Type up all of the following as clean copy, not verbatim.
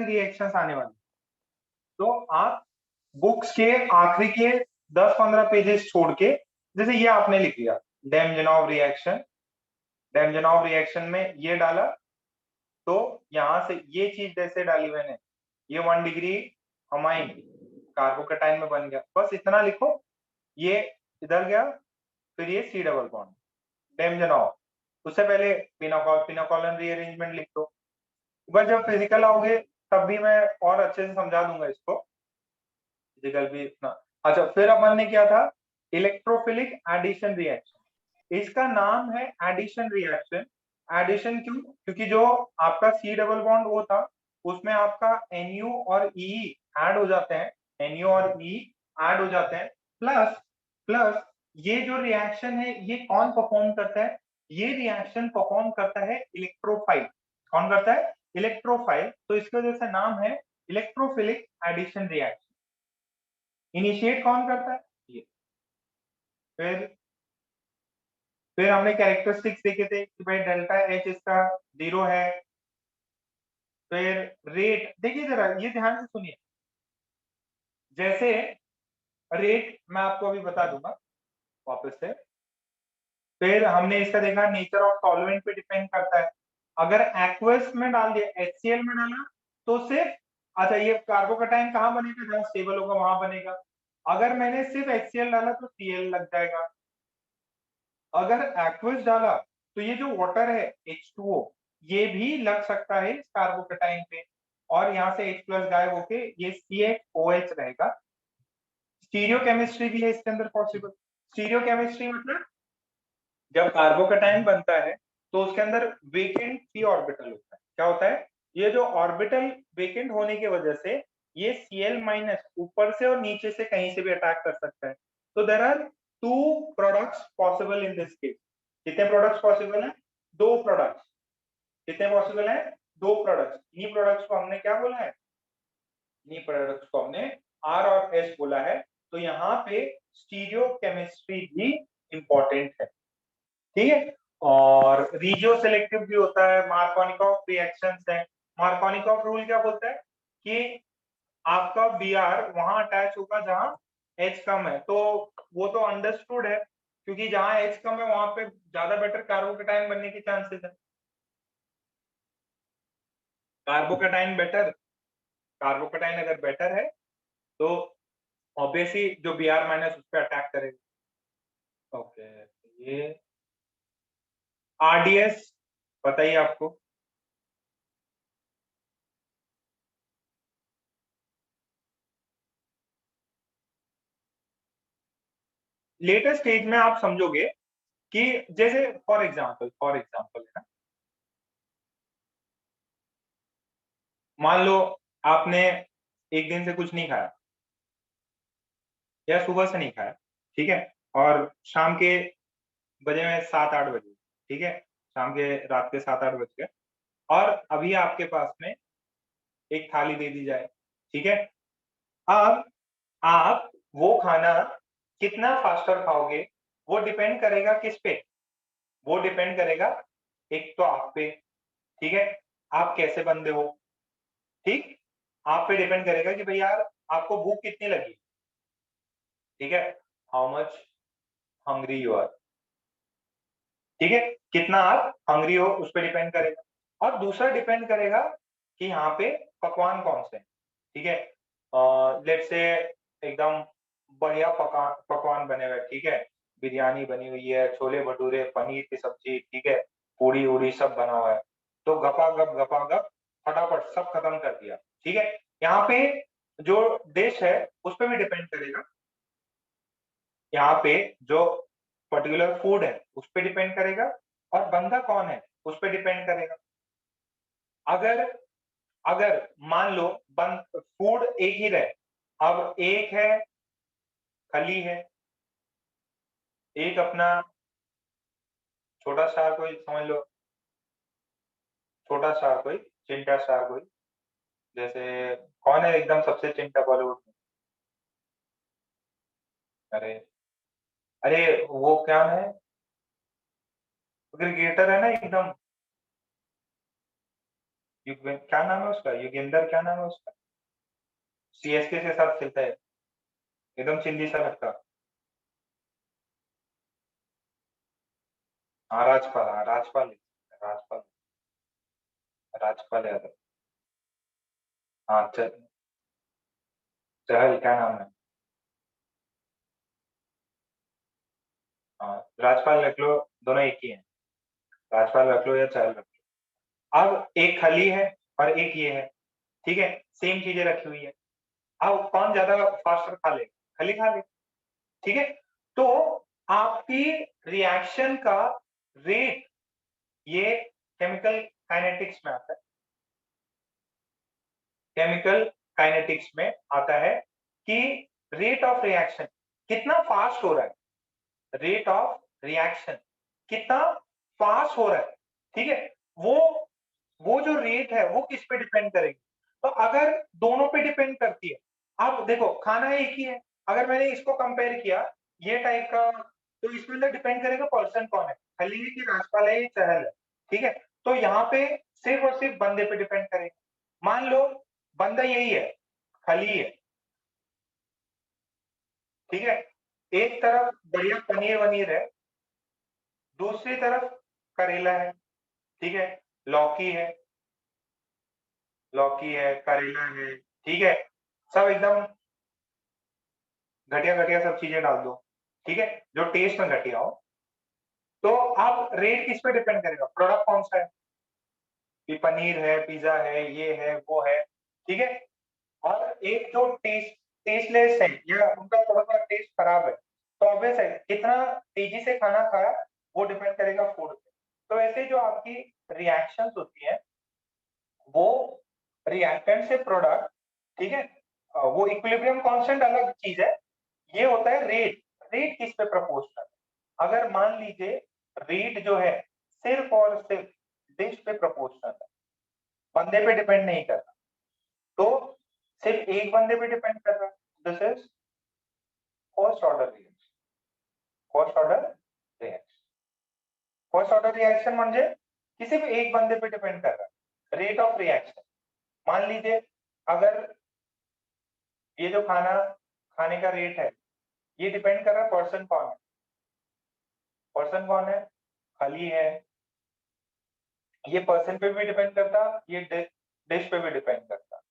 Reactions आने वाले, तो आप बुक्स के आखिरी के 10-15 पेजेस छोड़ के, जैसे ये आपने लिख लिया डेमजनॉव रिएक्शन, डेमजनॉव रिएक्शन में ये डाला, तो यहां से ये चीज जैसे डाली मैंने, ये 1 डिग्री अमाइन कार्बोकेटाइन में बन गया, बस इतना लिखो, ये इधर गया, फिर ये सी डबल बॉन्ड डेमजनॉव, उससे पहले पिनोकॉल पिनोकॉलन रीअरेंजमेंट लिख दो। बस जब फिजिकल आओगे तब भी मैं और अच्छे से समझा दूंगा इसको, फिजिकल भी इतना। अच्छा, फिर अपन ने क्या था, इलेक्ट्रोफिलिक एडिशन रिएक्शन, इसका नाम है एडिशन रिएक्शन। एडिशन क्यों? क्योंकि जो आपका सी डबल बॉन्ड वो था, उसमें आपका NU और E ऐड हो जाते हैं, NU और E ऐड हो जाते हैं, प्लस प्लस ये जो रिएक्शन है ये कौन परफॉर्म करता है, ये रिएक्शन परफॉर्म करता है इलेक्ट्रोफाइल। कौन करता है? इलेक्ट्रोफाइल। तो इसकी वजह से नाम है इलेक्ट्रोफिलिक एडिशन रिएक्शन। इनिशिएट कौन करता है? ये। फिर हमने कैरेक्टरिस्टिक्स देखे थे कि भाई डेल्टा H इसका 0 है। फिर रेट देखिए जरा, ये ध्यान से सुनिए, जैसे रेट मैं आपको अभी बता दूंगा वापस से। फिर हमने इसका देखा नेचर ऑफ सॉल्वेंट पे डिपेंड करता है, अगर एक्वस में डाल दिया, HCl में डाला, तो सिर्फ, अच्छा ये कार्बोकेटाइन कहाँ बनेगा, जहां स्टेबल होगा वहां बनेगा। अगर मैंने सिर्फ HCl डाला तो Cl लग जाएगा। अगर एक्वस डाला तो ये जो वाटर है H2O, ये भी लग सकता है इस कार्बोकेटाइन पे, और यहाँ से H प्लस गायब होके ये CHOH रहेगा। स्टीरियो केमिस्ट्री भी है इसके अंदर पॉसिबल। स्टीरियो केमिस्ट्री मतलब जब कार्बोकेटाइन बनता है तो उसके अंदर वेकेंट p ऑर्बिटल होता है। क्या होता है? ये जो ऑर्बिटल वेकेंट होने की वजह से ये Cl माइनस ऊपर से और नीचे से कहीं से भी अटैक कर सकता है। तो there are 2 products possible in this case. कितने प्रोडक्ट्स पॉसिबल है? 2 प्रोडक्ट्स। कितने पॉसिबल है? 2 प्रोडक्ट्स। इन्हीं प्रोडक्ट्स को हमने क्या बोला है? इन्हीं प्रोडक्ट्स को हमने R और S बोला है। तो यहाँ पे स्टीरियो केमिस्ट्री भी इंपॉर्टेंट है, ठीक है। और रीजियो सेलेक्टिव भी होता है, मार्कोनिकॉफ रिएक्शंस है। मार्कोनिकॉफ रूल क्या बोलता है कि आपका Br वहां अटैच होगा जहां H कम है, तो वो तो अंडरस्टूड है, क्योंकि जहां H कम है वहां पे ज्यादा बेटर कार्बोकेटाइन बनने के चांसेस है। कार्बोकेटाइन बेटर, कार्बोकेटाइन अगर बेटर है तो ऑब्वियसली जो Br माइनस उस पर अटैक करेगा। ओके, ये RDS बताइए आपको। लेटर स्टेज में आप समझोगे कि जैसे फॉर एग्जांपल है ना, मान लो आपने एक दिन से कुछ नहीं खाया या सुबह से नहीं खाया, ठीक है, और शाम के बजे में 7-8 बजे, ठीक है, शाम के रात के 7-8 बज गए, और अभी आपके पास में एक थाली दे दी जाए, ठीक है। अब आप वो खाना कितना फास्टर खाओगे, वो डिपेंड करेगा किस पे? वो डिपेंड करेगा एक तो आप पे, ठीक है, आप कैसे बंदे हो, ठीक, आप पे डिपेंड करेगा कि भाई यार आपको भूख कितनी लगी, ठीक है, how much hungry you are, ठीक है, कितना आप हंग्री हो उस पर डिपेंड करेगा। और दूसरा डिपेंड करेगा कि यहाँ पे पकवान कौन से हैं, ठीक है। लेट्स से एकदम बढ़िया पकवान बने हुए, ठीक है, बिरयानी बनी हुई है, छोले भटूरे, पनीर की सब्जी, ठीक है, पूड़ी उड़ी सब बना हुआ है, तो गपा गप फटाफट सब खत्म कर दिया, ठीक है। यहाँ पे जो डिश है उस पर भी डिपेंड करेगा, यहाँ पे जो पर्टिकुलर फूड है उस पर डिपेंड करेगा, और बंदा कौन है उस पर डिपेंड करेगा। अगर अगर मान लो बंद फूड एक ही रहे, अब एक है खली है, एक अपना छोटा स्टार कोई समझ लो, छोटा स्टार कोई, चिंटा स्टार कोई, जैसे कौन है एकदम सबसे चिंटा बॉलीवुड में? अरे, अरे वो क्या है, क्रिकेटर है ना एकदम, क्या नाम है उसका, युगेंदर क्या नाम है उसका, सीएसके के साथ खेलता है, एकदम चिल्ली सा लगता। हाँ राजपाल, हाँ राजपाल, राजपाल, राजपाल यादव। हाँ चहल क्या नाम है। हाँ राजपाल रख लो, दोनों एक ही हैं, राजपाल रख लो या चहल रख लो। अब एक खली है और एक ये है, ठीक है, सेम चीजें रखी हुई है। अब कौन ज्यादा फास्टर खा ले, खली खा ले, ठीक है। तो आपकी रिएक्शन का रेट, ये केमिकल काइनेटिक्स में आता है, केमिकल काइनेटिक्स में आता है कि रेट ऑफ रिएक्शन कितना फास्ट हो रहा है, रेट ऑफ रिएक्शन कितना फास्ट हो रहा है, ठीक है। वो वो जो रेट है वो किस पे डिपेंड करेगी, तो अगर दोनों पे डिपेंड करती है। अब देखो खाना एक ही है, अगर मैंने इसको कंपेयर किया ये टाइप का, तो इसमें अंदर डिपेंड करेगा पर्सन कौन है, खली है कि राजपाल है या चहल है, ठीक है। तो यहाँ पे सिर्फ और सिर्फ बंदे पे डिपेंड करेगा। मान लो बंदा यही है, खली है, ठीक है, एक तरफ बढ़िया पनीर वनीर है, दूसरी तरफ करेला है, ठीक है, लौकी है, लौकी है, करेला है, ठीक है, सब एकदम घटिया घटिया सब चीजें डाल दो, ठीक है, जो टेस्ट में घटिया हो। तो आप रेट किस पे डिपेंड करेगा, प्रोडक्ट कौन सा है, कि पनीर है, पिज्जा है, ये है, वो है, ठीक है। और एक जो टेस्टलेस है या उनका थोड़ा सा टेस्ट खराब है, तो ऑब्वियस है कितना तेजी से खाना खाया वो डिपेंड करेगा फूड पे। तो ऐसे जो आपकी रिएक्शंस होती है वो रिएक्टेंट से प्रोडक्ट, ठीक है, वो इक्विलिब्रियम कांस्टेंट अलग चीज है, ये होता है रेट, रेट किस पे प्रोपोर्शनल। अगर मान लीजिए रेट जो है सिर्फ और सिर्फ डिश पे प्रोपोर्शनल है, बंदे पे डिपेंड नहीं कर रहा, तो सिर्फ एक बंदे पे डिपेंड कर रहा है, this is first order reaction, first order reaction, first order reaction म्हणजे किसी भी एक बंदे पे डिपेंड कर रहा है रेट ऑफ रिएक्शन। मान लीजिए अगर ये जो खाना खाने का रेट है ये डिपेंड कर रहा है पर्सन कौन है, पर्सन कौन है, खली है, ये पर्सन पे भी डिपेंड करता, ये डिश पे भी डिपेंड करता।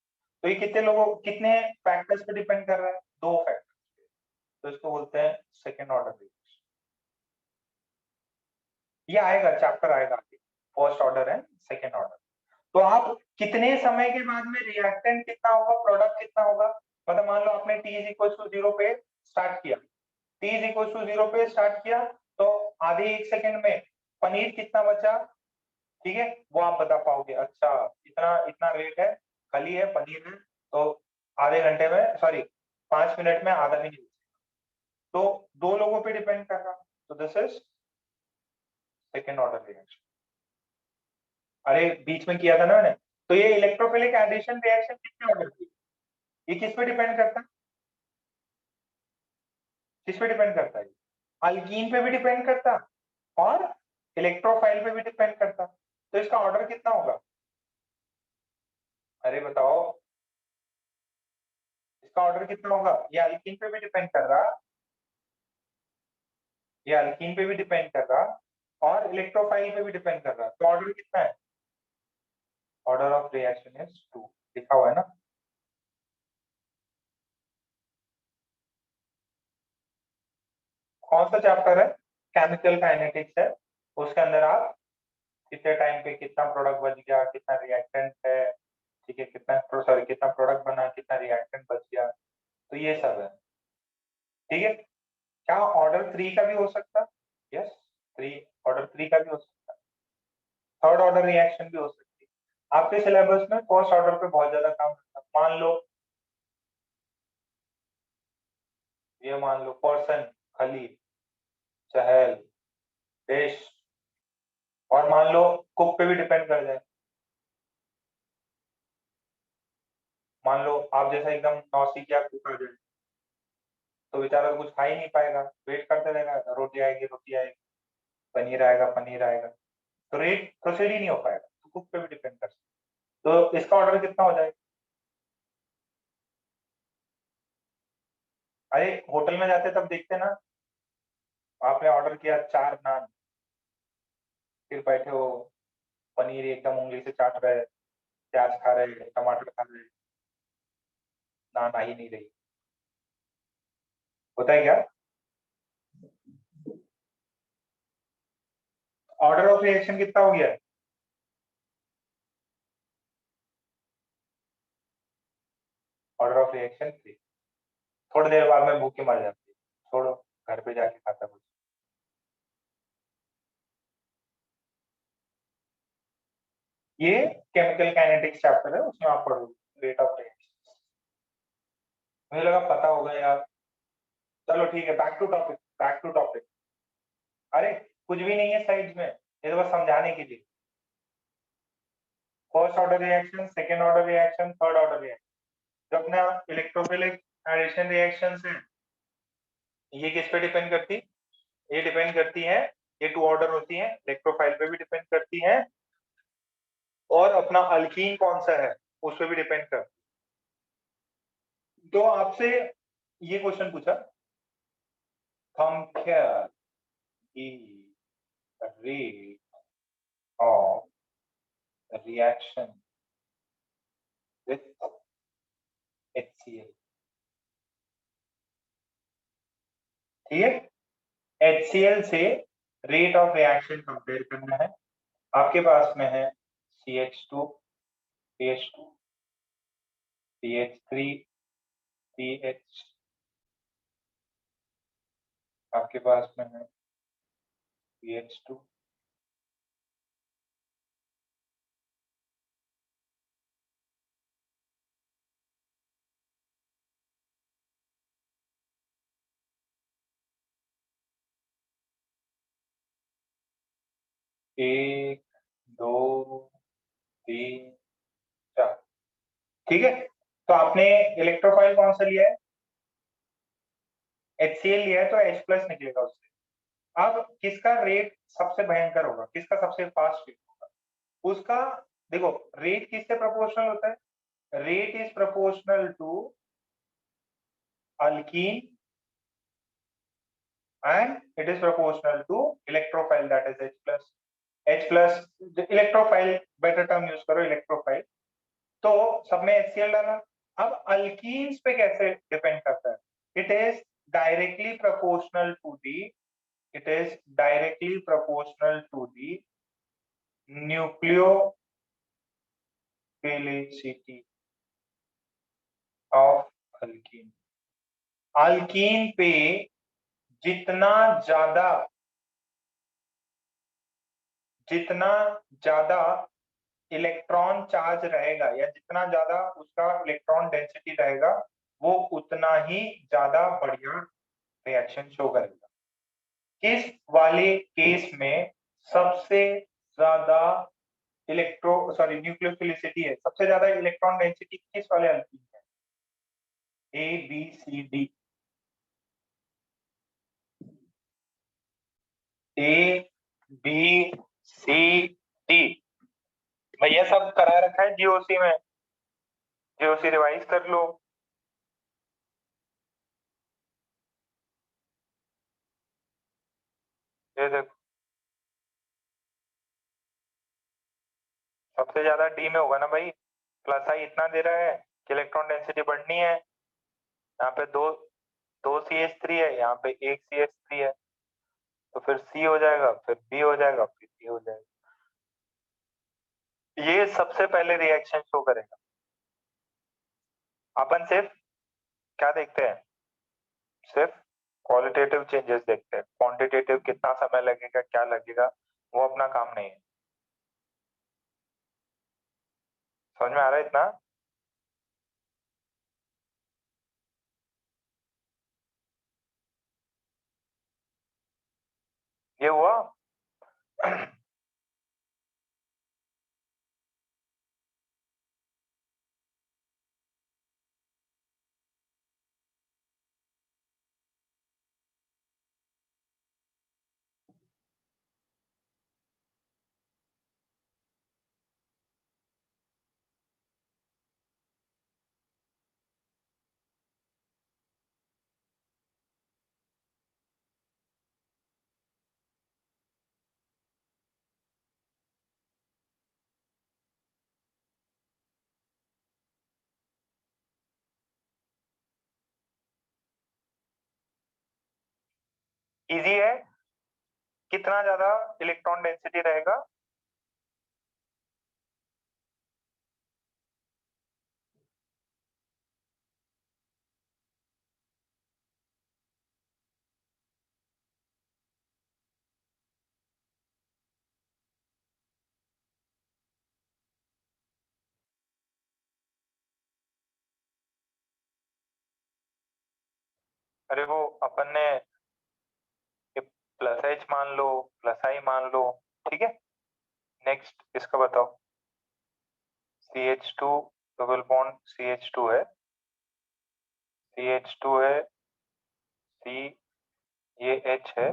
तो ये कितने लोगों, कितने फैक्टर्स पे डिपेंड कर रहा है, दो फैक्टर्स पे, तो इसको बोलते हैं सेकेंड ऑर्डर रिएक्शन। ये आएगा, चैप्टर आएगा first order and second order. तो आप कितने समय के बाद में रिएक्टेंट कितना होगा, प्रोडक्ट कितना होगा, मतलब मान लो आपने T is equal to zero पे स्टार्ट किया, T is equal to zero पे स्टार्ट किया, तो आधे एक सेकंड में पनीर कितना बचा, ठीक है, वो आप बता पाओगे। अच्छा इतना इतना रेट है, खली है, पनीर है, तो आधे घंटे में, सॉरी 5 मिनट में आधा भी नहीं बचेगा। तो दो लोगों पे डिपेंड कर रहा, तो this is second order reaction. अरे बीच में किया था ना मैंने, तो ये इलेक्ट्रोफिलिक एडिशन रिएक्शन कितने ऑर्डर की, ये किस पे डिपेंड करता है, किस पे डिपेंड करता है, अल्कीन पे भी डिपेंड करता और इलेक्ट्रोफाइल पे भी डिपेंड करता, तो इसका ऑर्डर कितना होगा, अरे बताओ इसका ऑर्डर कितना होगा, ये अल्कीन पे भी डिपेंड कर रहा, ये अल्कीन पे भी डिपेंड कर रहा और इलेक्ट्रोफाइल पे भी डिपेंड कर रहा, तो ऑर्डर कितना है, ऑर्डर ऑफ रिएक्शन इज 2, लिखा हुआ है ना। कौन सा चैप्टर है, केमिकल काइनेटिक्स है, उसके अंदर आप कितने टाइम पे कितना प्रोडक्ट बच गया, कितना रिएक्टेंट है, ठीक है, कितना, सॉरी कितना प्रोडक्ट बना, कितना रिएक्टेंट बच गया, तो ये सब है, ठीक है। क्या ऑर्डर 3 का भी हो सकता है, यस, 3, ऑर्डर 3 का भी हो सकता है, थर्ड ऑर्डर रिएक्शन भी हो सकती है। आपके सिलेबस में फर्स्ट ऑर्डर पे बहुत ज्यादा काम करता है। मान लो ये, मान लो पर्सन, खली, चहल, देश, और मान लो कुक पे भी डिपेंड कर जाए, मान लो आप जैसा एकदम नौसिखिया कुक आ जाए, तो बेचारा तो कुछ खा ही नहीं पाएगा, वेट करते रहेगा, रोटी आएगी, रोटी आएगी, पनीर आएगा, पनीर आएगा, तो रेट प्रोसीड ही नहीं हो पाएगा, तो कुक पे भी डिपेंड कर सकते तो इसका ऑर्डर कितना हो जाएगा? अरे होटल में जाते तब देखते ना, आपने ऑर्डर किया 4 नान, फिर बैठे हो, पनीर एकदम उंगली से चाट रहे, प्याज खा रहे, टमाटर खा रहे, नान आ ही नहीं रही। होता है क्या? ऑर्डर ऑफ रिएक्शन कितना हो गया है? Order of reaction 3। थोड़ी देर बाद में भूखे मर जाती है, छोड़ो, घर पे जाके खाता कुछ। ये केमिकल काइनेटिक्स चैप्टर है, उसमें आप पढ़ो रेट ऑफ रिएक्शन। मुझे लगा पता होगा यार। चलो ठीक है, back to topic, back to topic. अरे कुछ भी नहीं है साइड्स में, ये तो बस समझाने के लिए। First order reaction, second order reaction, third order reaction. जो अपना इलेक्ट्रोफिलिक एडिशन रिएक्शन है, ये किस पे डिपेंड करती? ये डिपेंड करती है, ये 2 ऑर्डर होती है, इलेक्ट्रोफाइल पे भी डिपेंड करती है, और अपना अल्कीन कौन सा है उस पर भी डिपेंड करती है। तो आपसे ये क्वेश्चन पूछा, compare the rate of reaction with HCl। ठीक है, HCl से रेट ऑफ रिएक्शन कंपेयर करना है। आपके पास में है CH2, CH2, CH3, CH, आपके पास में है CH2, एक, दो, तीन, चार। ठीक है, तो आपने इलेक्ट्रोफाइल कौन सा लिया है? HCl लिया है, तो H प्लस निकलेगा उससे। अब किसका रेट सबसे भयंकर होगा, किसका सबसे फास्ट रेट होगा उसका? देखो, रेट किससे प्रोपोर्शनल होता है? Rate is proportional to alkene and it is proportional to electrophile, that is H plus। H plus electrophile, better term use करो, इलेक्ट्रोफाइल। तो सब में HCl डाला। अब अल्कीन्स पे कैसे डिपेंड करता है? It is directly proportional to the, it is directly proportional to the nucleophilicity of alkene. Alkene पे जितना ज्यादा, जितना ज्यादा इलेक्ट्रॉन चार्ज रहेगा, या जितना ज्यादा उसका इलेक्ट्रॉन डेंसिटी रहेगा, वो उतना ही ज्यादा बढ़िया रिएक्शन शो करेगा। किस वाले केस में सबसे ज्यादा न्यूक्लियोफिलिसिटी है, सबसे ज्यादा इलेक्ट्रॉन डेंसिटी किस वाले अल्कीन है? ABCD, ABCD। भैया सब करा रखा है GOC में, GOC रिवाइज कर लो। ये देखो, सबसे ज्यादा डी में होगा ना भाई, प्लस आई इतना दे रहा है कि इलेक्ट्रॉन डेंसिटी बढ़नी है। यहाँ पे दो, 2 CH3 है, यहाँ पे 1 CH3 है, तो फिर C हो जाएगा, फिर B हो जाएगा, फिर D हो जाएगा। ये सबसे पहले रिएक्शन शो करेगा। अपन सिर्फ क्या देखते हैं? सिर्फ क्वालिटेटिव चेंजेस देखते हैं, क्वांटिटेटिव कितना समय लगेगा, क्या लगेगा, वो अपना काम नहीं है। समझ में आ रहा है इतना? ये हुआ। इजी है। कितना ज्यादा इलेक्ट्रॉन डेंसिटी रहेगा? अरे वो अपन ने प्लस एच मान लो, प्लस आई मान लो, ठीक है। नेक्स्ट इसका बताओ। CH2 डबल बॉन्ड CH2 है, CH2 है, C, ये H है,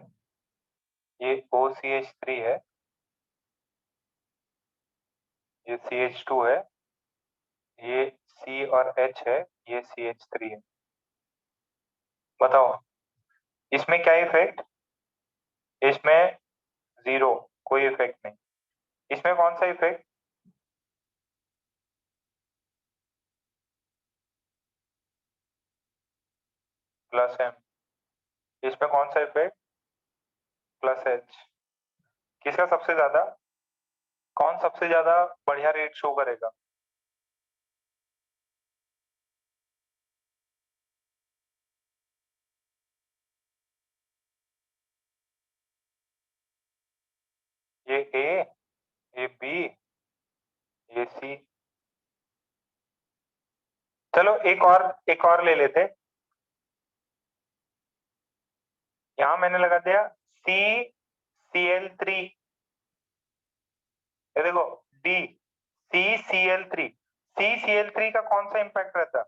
ये OCH3 है, ये CH2 है, ये C और H है, ये CH3 है। बताओ इसमें क्या इफेक्ट? इसमें जीरो, कोई इफेक्ट नहीं। इसमें कौन सा इफेक्ट? Plus M। इसमें कौन सा इफेक्ट? Plus H। किसका सबसे ज्यादा, कौन सबसे ज्यादा बढ़िया रेट शो करेगा? ये A, ये B, ये C। चलो एक और ले लेते। यहां मैंने लगा दिया CCl3। ये देखो, D, CCl3। CCl3 का कौन सा इंपैक्ट रहता है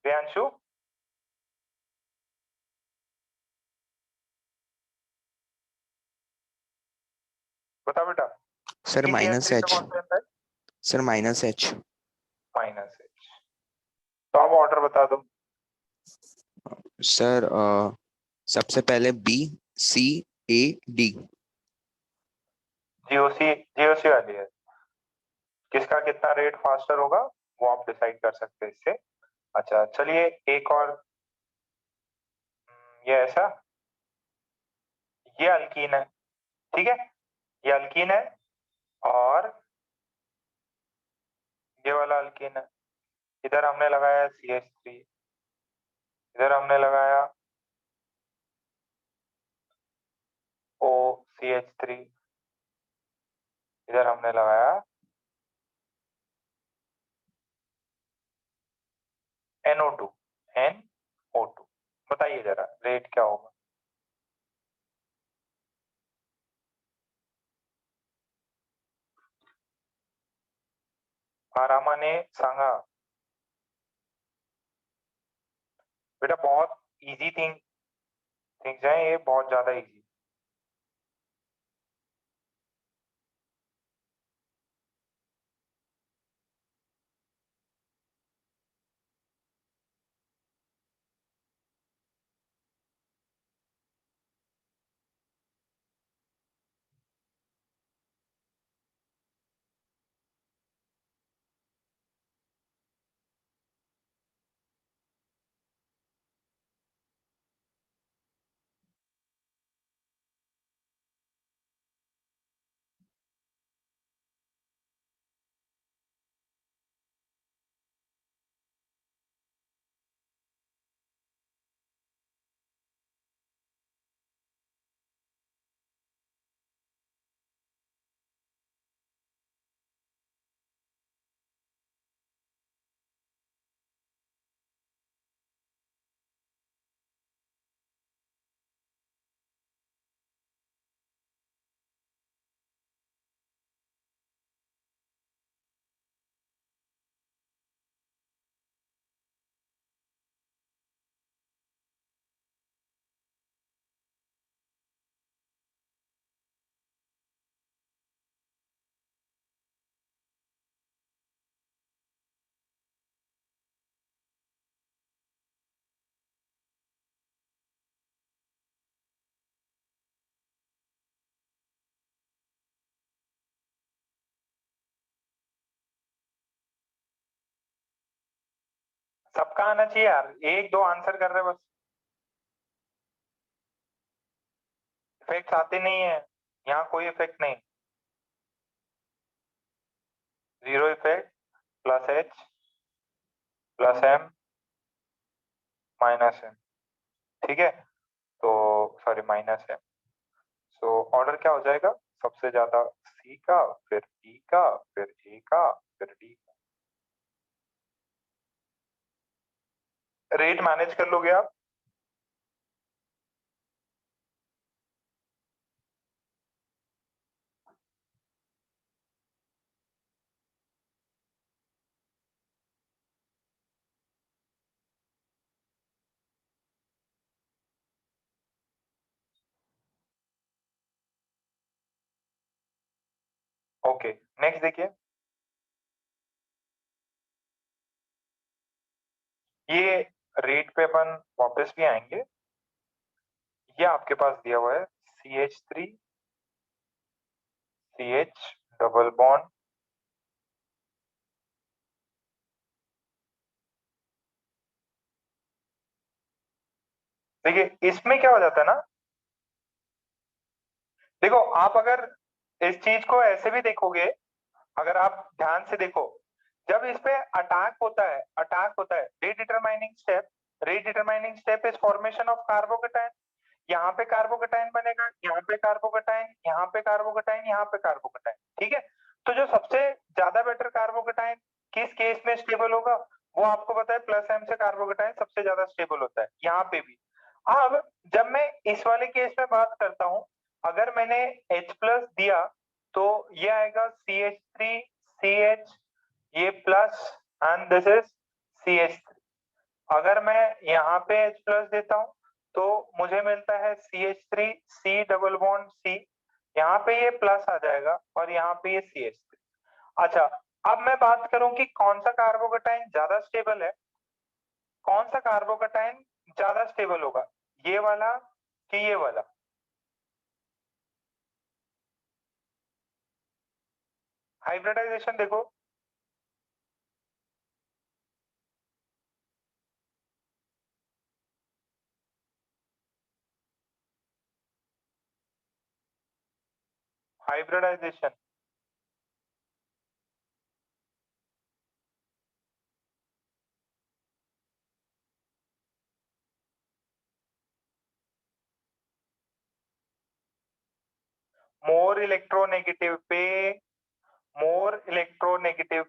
प्रियांशु? बता बेटा। सर माइनस CCl3 का एच। कौन सा impact? Sir minus H. Minus H। तो आप ऑर्डर बता दो। सर सबसे पहले BCAD। जीओसी वाली है। किसका कितना रेट फास्टर होगा वो आप डिसाइड कर सकते हैं इससे। अच्छा चलिए एक और। ये ऐसा, ये अल्कीन है, ठीक है, ये अल्कीन है, और ये वाला अल्कीन है। इधर हमने लगाया CH3, इधर हमने लगाया OCH3, इधर हमने लगाया NO2, NO2। बताइए जरा रेट क्या होगा? आरामाने सांगा। बेटा बहुत इजी थिंग्स हैं ये, बहुत ज्यादा इजी। सबका आना चाहिए यार, एक दो आंसर कर रहे बस। इफेक्ट्स आते नहीं है, यहाँ कोई इफेक्ट नहीं, zero effect, plus H plus M minus M, ठीक है, तो sorry minus M. So order क्या हो जाएगा, सबसे ज्यादा सी का, फिर ई का, फिर ए का, फिर डी का। रेट मैनेज कर लोगे आप? ओके, नेक्स्ट देखिए, ये रेट पे अपन वापस भी आएंगे। ये आपके पास दिया हुआ है CH3 CH डबल बॉन्ड, देखिए इसमें क्या हो जाता है ना, देखो आप अगर इस चीज को ऐसे भी देखोगे, अगर आप ध्यान से देखो, जब इस पे अटैक होता है rate determining step is formation of carbocation. यहाँ पे कार्बोकेटाइन बनेगा, यहाँ पे कार्बोकेटाइन, यहाँ पे कार्बोकेटाइन, यहाँ पे कार्बोकेटाइन, ठीक है। तो जो सबसे ज्यादा बेटर कार्बोकेटाइन किस केस में स्टेबल होगा, वो आपको पता है, प्लस एम से कार्बोकेटाइन सबसे ज्यादा स्टेबल होता है, यहाँ पे भी। अब जब मैं इस वाले केस में बात करता हूं, अगर मैंने H प्लस दिया तो ये आएगा CH3CH, ये plus, and this is CH3। अगर मैं यहाँ पे H प्लस देता हूं तो मुझे मिलता है CH3C डबल बॉन्ड C, यहाँ पे ये प्लस आ जाएगा और यहाँ पे ये CH3। अच्छा, अब मैं बात करूं कि कौन सा कार्बोकेटाइन ज्यादा स्टेबल है, कौन सा कार्बोकेटाइन ज्यादा स्टेबल होगा, ये वाला कि ये वाला? हाइब्रिडाइजेशन देखो, हाइब्रिडाइजेशन, मोर इलेक्ट्रोनेगेटिव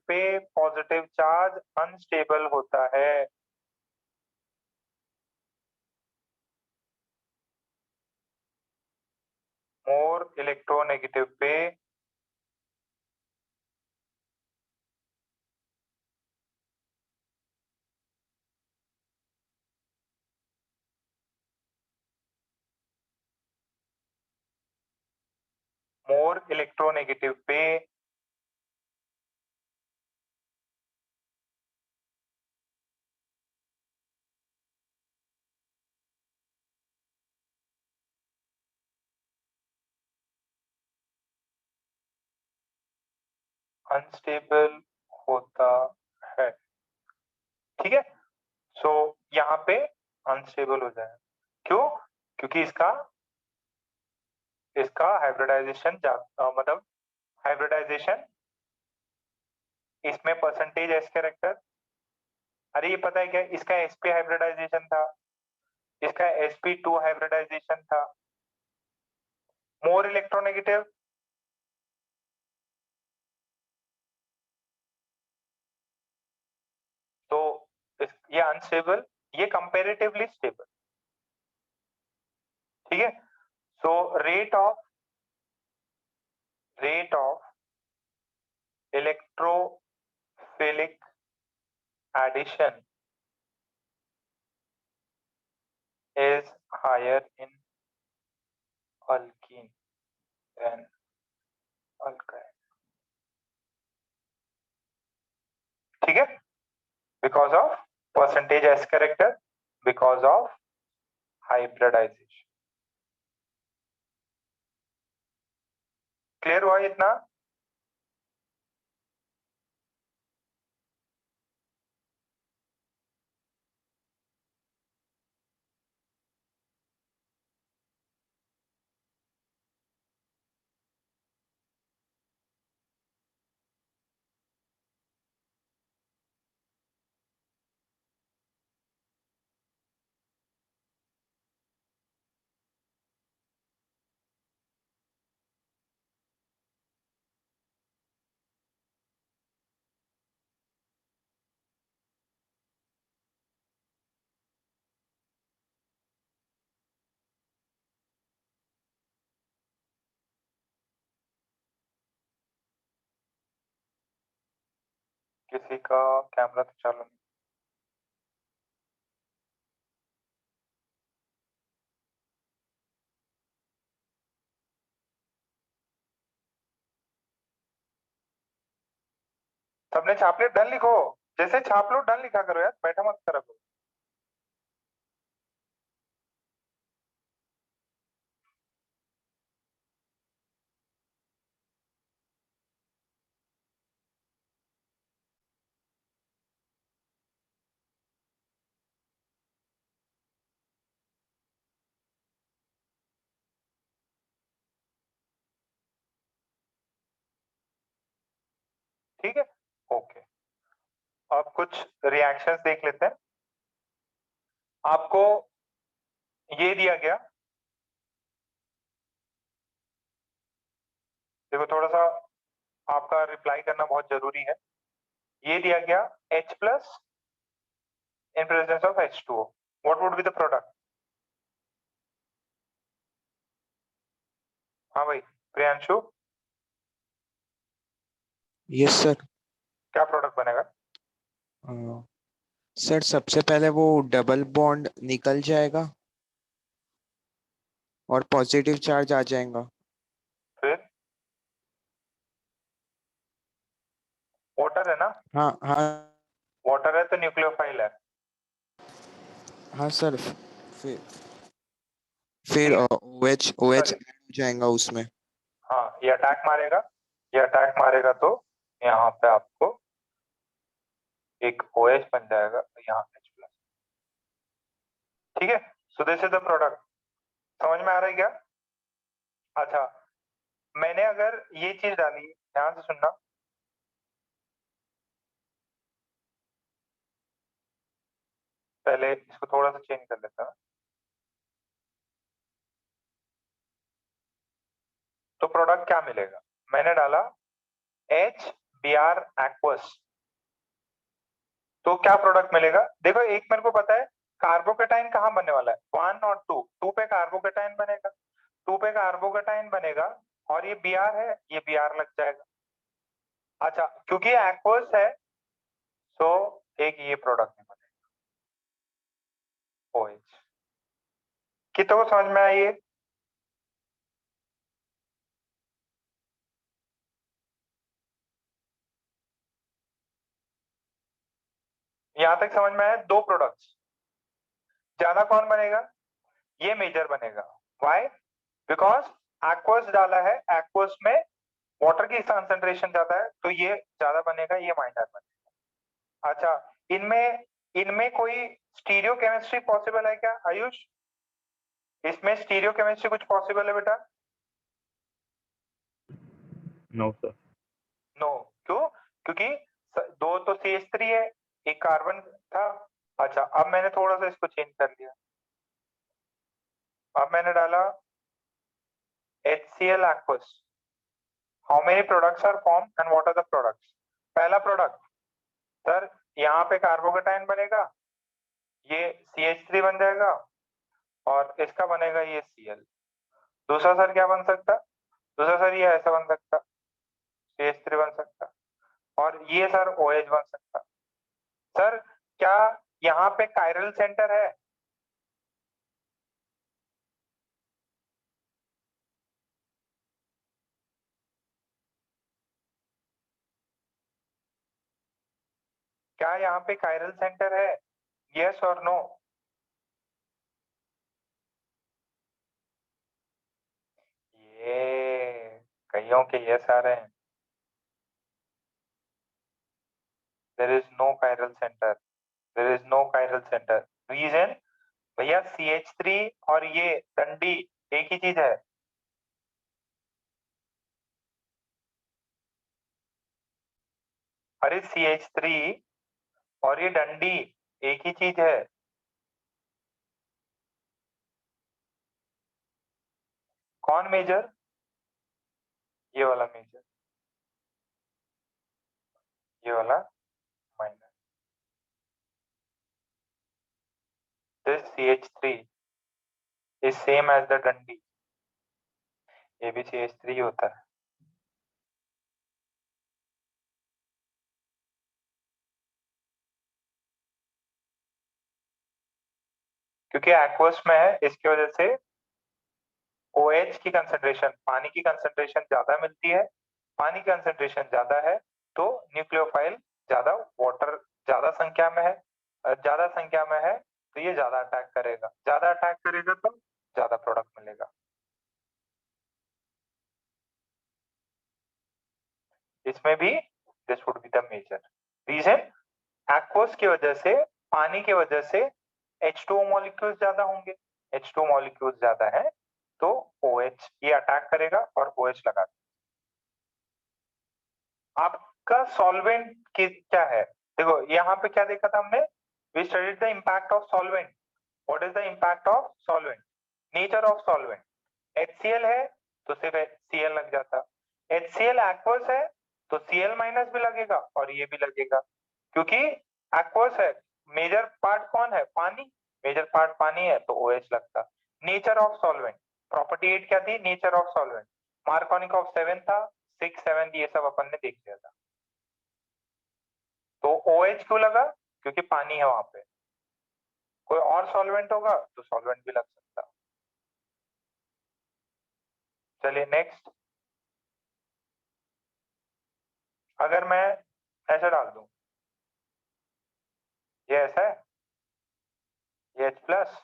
पे पॉजिटिव चार्ज अनस्टेबल होता है। मोर इलेक्ट्रोनेगेटिव पे मोर इलेक्ट्रोनेगेटिव पे अनस्टेबल होता है, ठीक है। सो यहाँ पे अनस्टेबल हो जाए, क्यों? क्योंकि इसका इसका हाइब्रिडाइजेशन मतलब हाइब्रिडाइजेशन, इसमें परसेंटेज एस कैरेक्टर, अरे ये पता है क्या, इसका sp हाइब्रिडाइजेशन था, इसका sp2 हाइब्रिडाइजेशन था। मोर इलेक्ट्रोनेगेटिव, तो ये अनस्टेबल, ये कंपेरेटिवली स्टेबल, ठीक है। So rate of electrophilic addition is higher in alkene than alkyne, ठीक है, because of percentage s character, because of hybridisation. Clear हुआ इतना? किसी का कैमरा तो चालू नहीं। सबने छाप लिया, डन लिखो। जैसे छाप लो डन लिखा करो यार, बैठा मत करो। ठीक है, ओके। अब कुछ रिएक्शंस देख लेते हैं। आपको ये दिया गया, देखो थोड़ा सा आपका रिप्लाई करना बहुत जरूरी है। ये दिया गया H plus in presence of H2O. What would be the product? हाँ भाई प्रियांशु, यस सर। क्या प्रोडक्ट बनेगा? सर सबसे पहले वो डबल बॉन्ड निकल जाएगा और पॉजिटिव चार्ज आ जाएगा। फिर वाटर है ना, हाँ हाँ। वाटर है तो न्यूक्लियोफाइल है। हाँ सर। फिर ठीक है, OH OH सॉरी, ऐड हो जाएगा उसमें। हाँ ये अटैक मारेगा, ये अटैक मारेगा तो यहाँ पे आपको एक OH बन जाएगा, तो यहाँ H प्लस। ठीक है, so this is the product. समझ में आ रहा है क्या? अच्छा, मैंने अगर ये चीज डाली, ध्यान से सुनना, पहले इसको थोड़ा सा चेंज कर लेता हूँ। तो प्रोडक्ट क्या मिलेगा? मैंने डाला HBr aqueous, तो क्या प्रोडक्ट मिलेगा? देखो एक मेरे को पता है कार्बोकेटाइन कहाँ बनने वाला है, 1 और 2। 2 पे कार्बोकेटाइन बनेगा, 2 पे कार्बोकेटाइन बनेगा, और ये Br है, ये Br लग जाएगा। अच्छा, क्योंकि एक्वस है तो एक ये प्रोडक्ट नहीं बनेगा, OH। कितनों को समझ में आई ये? यहां तक समझ में आया? दो प्रोडक्ट्स, ज्यादा कौन बनेगा? ये मेजर बनेगा। व्हाई? बिकॉज एक्वस डाला है, एक्वस में वाटर की कंसंट्रेशन ज्यादा है, तो ये ज्यादा बनेगा, ये माइनर बनेगा। अच्छा, इनमें इनमें कोई स्टीरियो केमिस्ट्री पॉसिबल है क्या आयुष? इसमें स्टीरियो केमिस्ट्री कुछ पॉसिबल है बेटा? No sir. नो, क्यों? क्योंकि दो तो CH3 है, एक कार्बन था। अच्छा, अब मैंने थोड़ा सा इसको चेंज कर लिया, अब मैंने डाला HCl aqueous। How many products are form and what are the products? पहला प्रोडक्ट सर, यहाँ पे कार्बोकेटाइन बनेगा, ये CH3 बन जाएगा, और इसका बनेगा ये Cl। दूसरा सर क्या बन सकता? दूसरा सर ये ऐसा बन सकता, CH3 बन सकता, और ये सर OH बन सकता। सर क्या यहाँ पे कायरल सेंटर है? क्या यहाँ पे कायरल सेंटर है? यस और नो? ये कईयों के यस आ रहे हैं। There is no chiral centre, there is no chiral centre. Reason? भैया CH3 और ये डंडी एक ही चीज है। अरे CH3 और ये डंडी एक ही चीज है। कौन मेजर? ये वाला मेजर, ये वाला minor. This CH3 is same as the डंडी, ये भी CH3 होता है। क्योंकि एक्वस में है इसकी वजह से OH की कंसेंट्रेशन, पानी की कंसेंट्रेशन ज्यादा मिलती है, पानी की कंसेंट्रेशन ज्यादा है तो न्यूक्लियोफाइल ज्यादा, वाटर ज्यादा संख्या में है, ज्यादा संख्या में है तो ये ज्यादा अटैक करेगा, ज्यादा अटैक करेगा तो ज्यादा प्रोडक्ट मिलेगा। इसमें भी this would be the major reason. Aqueous की वजह से, पानी की वजह से H2O मॉलिक्यूल्स ज्यादा होंगे, H2O मॉलिक्यूल्स ज्यादा है तो OH ये अटैक करेगा और OH लगा देगा। आपका सॉल्वेंट क्या है, देखो यहाँ पे क्या देखा था हमने, we studied the impact of solvent. What is the impact of solvent, nature of solvent. HCl है तो सिर्फ Cl लग जाता, HCl एक्वस है तो Cl माइनस भी लगेगा और ये भी लगेगा, क्योंकि एक्वस है, मेजर पार्ट कौन है, पानी, मेजर पार्ट पानी है तो OH लगता। नेचर ऑफ सॉल्वेंट, प्रॉपर्टी 8 क्या थी, नेचर ऑफ सॉल्वेंट, मार्कोनिक ऑफ 7 था, 6 7 ये सब अपन ने देख लिया था। तो OH क्यों लगा, क्योंकि पानी है वहां पे, कोई और सॉल्वेंट होगा तो सॉल्वेंट भी लग सकता। चलिए नेक्स्ट, अगर मैं ऐसा डाल दूं, ये ऐसा है, ये H प्लस,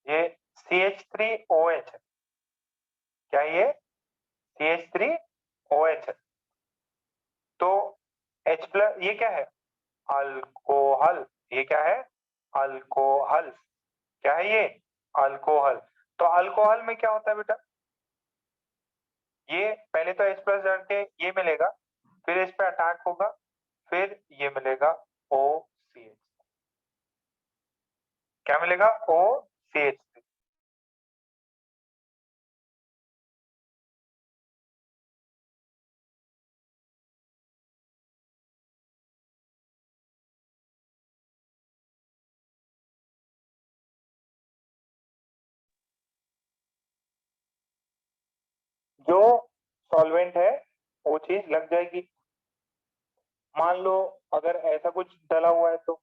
ये CH3OH है, क्या ये CH3OH है, तो H प्लस ये क्या है, अल्कोहल, ये क्या है, अल्कोहल, क्या है ये, अल्कोहल। तो अल्कोहल में क्या होता है बेटा, ये पहले तो H प्लस डाल के ये मिलेगा, फिर इस पे अटैक होगा, फिर ये मिलेगा OCH, क्या मिलेगा, OCH। जो सॉल्वेंट है वो चीज लग जाएगी। मान लो अगर ऐसा कुछ डला हुआ है तो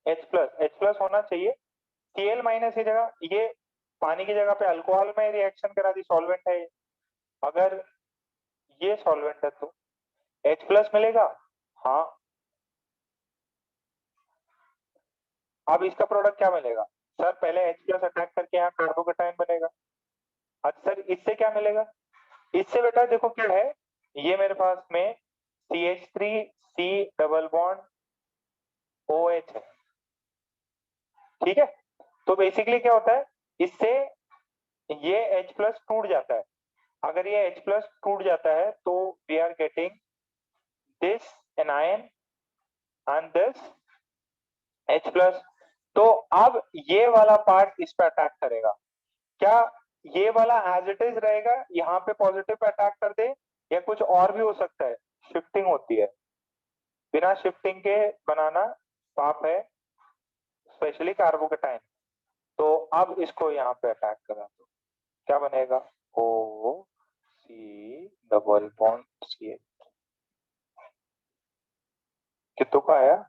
H प्लस होना चाहिए, Cl माइनस की जगह, ये पानी की जगह पे अल्कोहल में रिएक्शन करा दी, सॉल्वेंट है ये। अगर ये सॉल्वेंट है तो H प्लस मिलेगा, हाँ। अब इसका प्रोडक्ट क्या मिलेगा, सर पहले H प्लस अटैक करके यहाँ कार्बोकेटाइन बनेगा। अच्छा सर इससे क्या मिलेगा, इससे बेटा देखो क्या है, ये मेरे पास में CH3C डबल बॉन्ड OH है, ठीक है। तो बेसिकली क्या होता है, इससे ये H प्लस टूट जाता है, अगर ये H प्लस टूट जाता है तो we are getting this anion and this H plus. तो अब ये वाला पार्ट इस पे अटैक करेगा, क्या ये वाला एज इट इज रहेगा, यहाँ पे पॉजिटिव पे अटैक कर दे, या कुछ और भी हो सकता है, शिफ्टिंग होती है, बिना शिफ्टिंग के बनाना पाप है, स्पेशली कार्बोकेटाइन। तो अब इसको यहाँ पे अटैक करा तो क्या बनेगा, OC डबल बॉन्ड CH, कितों का आया,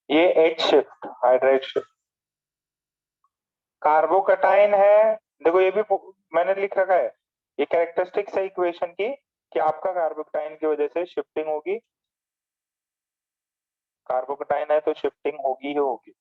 ये H shift, hydride shift, carbocation है, देखो ये भी मैंने लिख रखा है, ये कैरेक्टरिस्टिक्स है इक्वेशन की, कि आपका कार्बोकेटाइन की वजह से शिफ्टिंग होगी, कार्बोकेटाइन है तो शिफ्टिंग होगी ही होगी।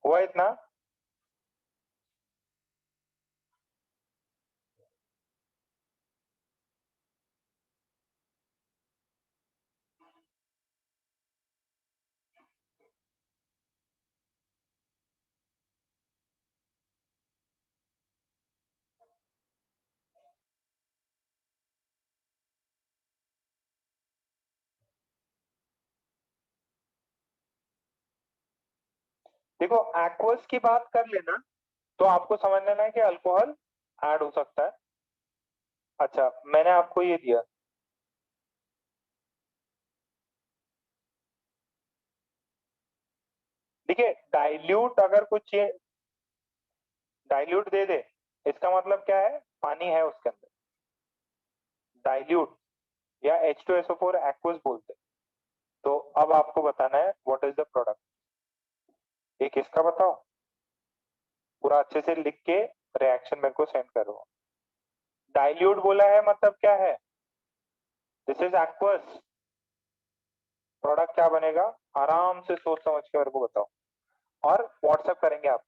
हुआ इतना, देखो एक्वस की बात कर लेना तो आपको समझ लेना है कि अल्कोहल ऐड हो सकता है। अच्छा मैंने आपको ये दिया, देखिए डाइल्यूट अगर कुछ ये डाइल्यूट दे दे इसका मतलब क्या है, पानी है उसके अंदर। डाइल्यूट या H2SO4 एक्वस बोलते हैं। तो अब आपको बताना है व्हाट इज द प्रोडक्ट। एक इसका बताओ, पूरा अच्छे से लिख के रिएक्शन मेरे को सेंड करो। डाइल्यूट बोला है मतलब क्या है, दिस इज एक्वस। प्रोडक्ट क्या बनेगा, आराम से सोच समझ के मेरे को बताओ और व्हाट्सएप करेंगे आप।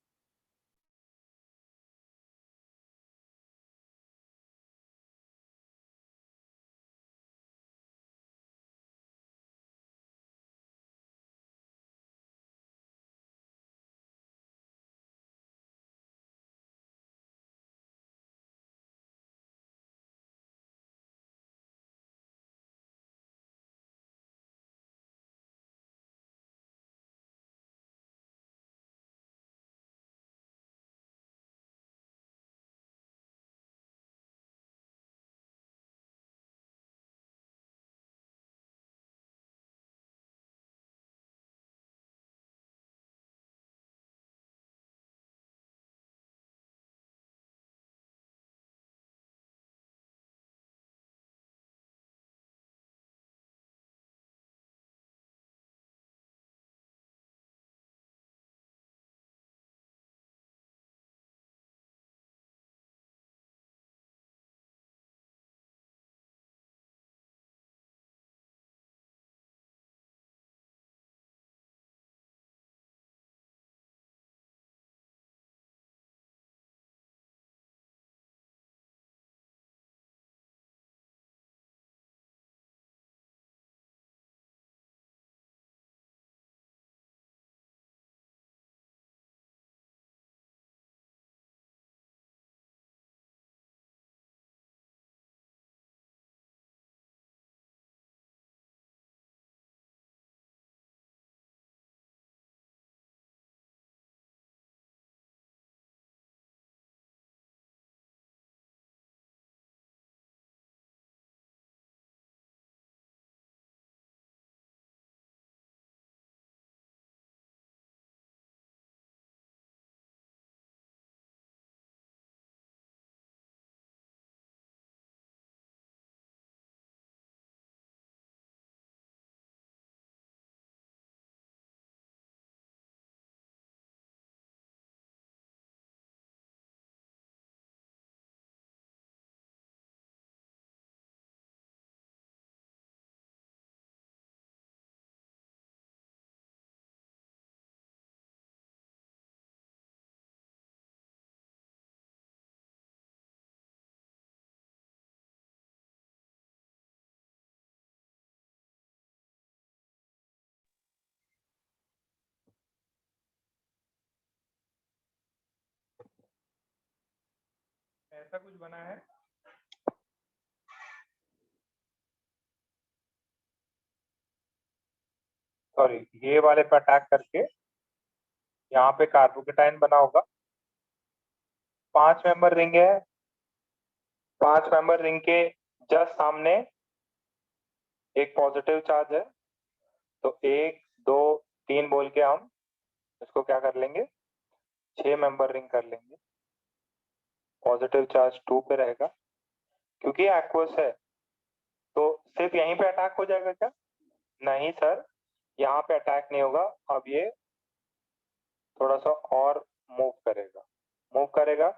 ऐसा कुछ बना है, सॉरी ये वाले पे अटैक करके यहाँ पे कार्बोकेटाइन बना होगा। 5 मेंबर रिंग है, 5 मेंबर रिंग के जस्ट सामने एक पॉजिटिव चार्ज है। तो 1 2 3 बोल के हम इसको क्या कर लेंगे, 6 मेंबर रिंग कर लेंगे। पॉजिटिव चार्ज 2 पे रहेगा, क्योंकि एक्वस है तो सिर्फ यहीं पे अटैक हो जाएगा क्या, नहीं सर यहाँ पे अटैक नहीं होगा। अब ये थोड़ा सा और मूव करेगा, मूव करेगा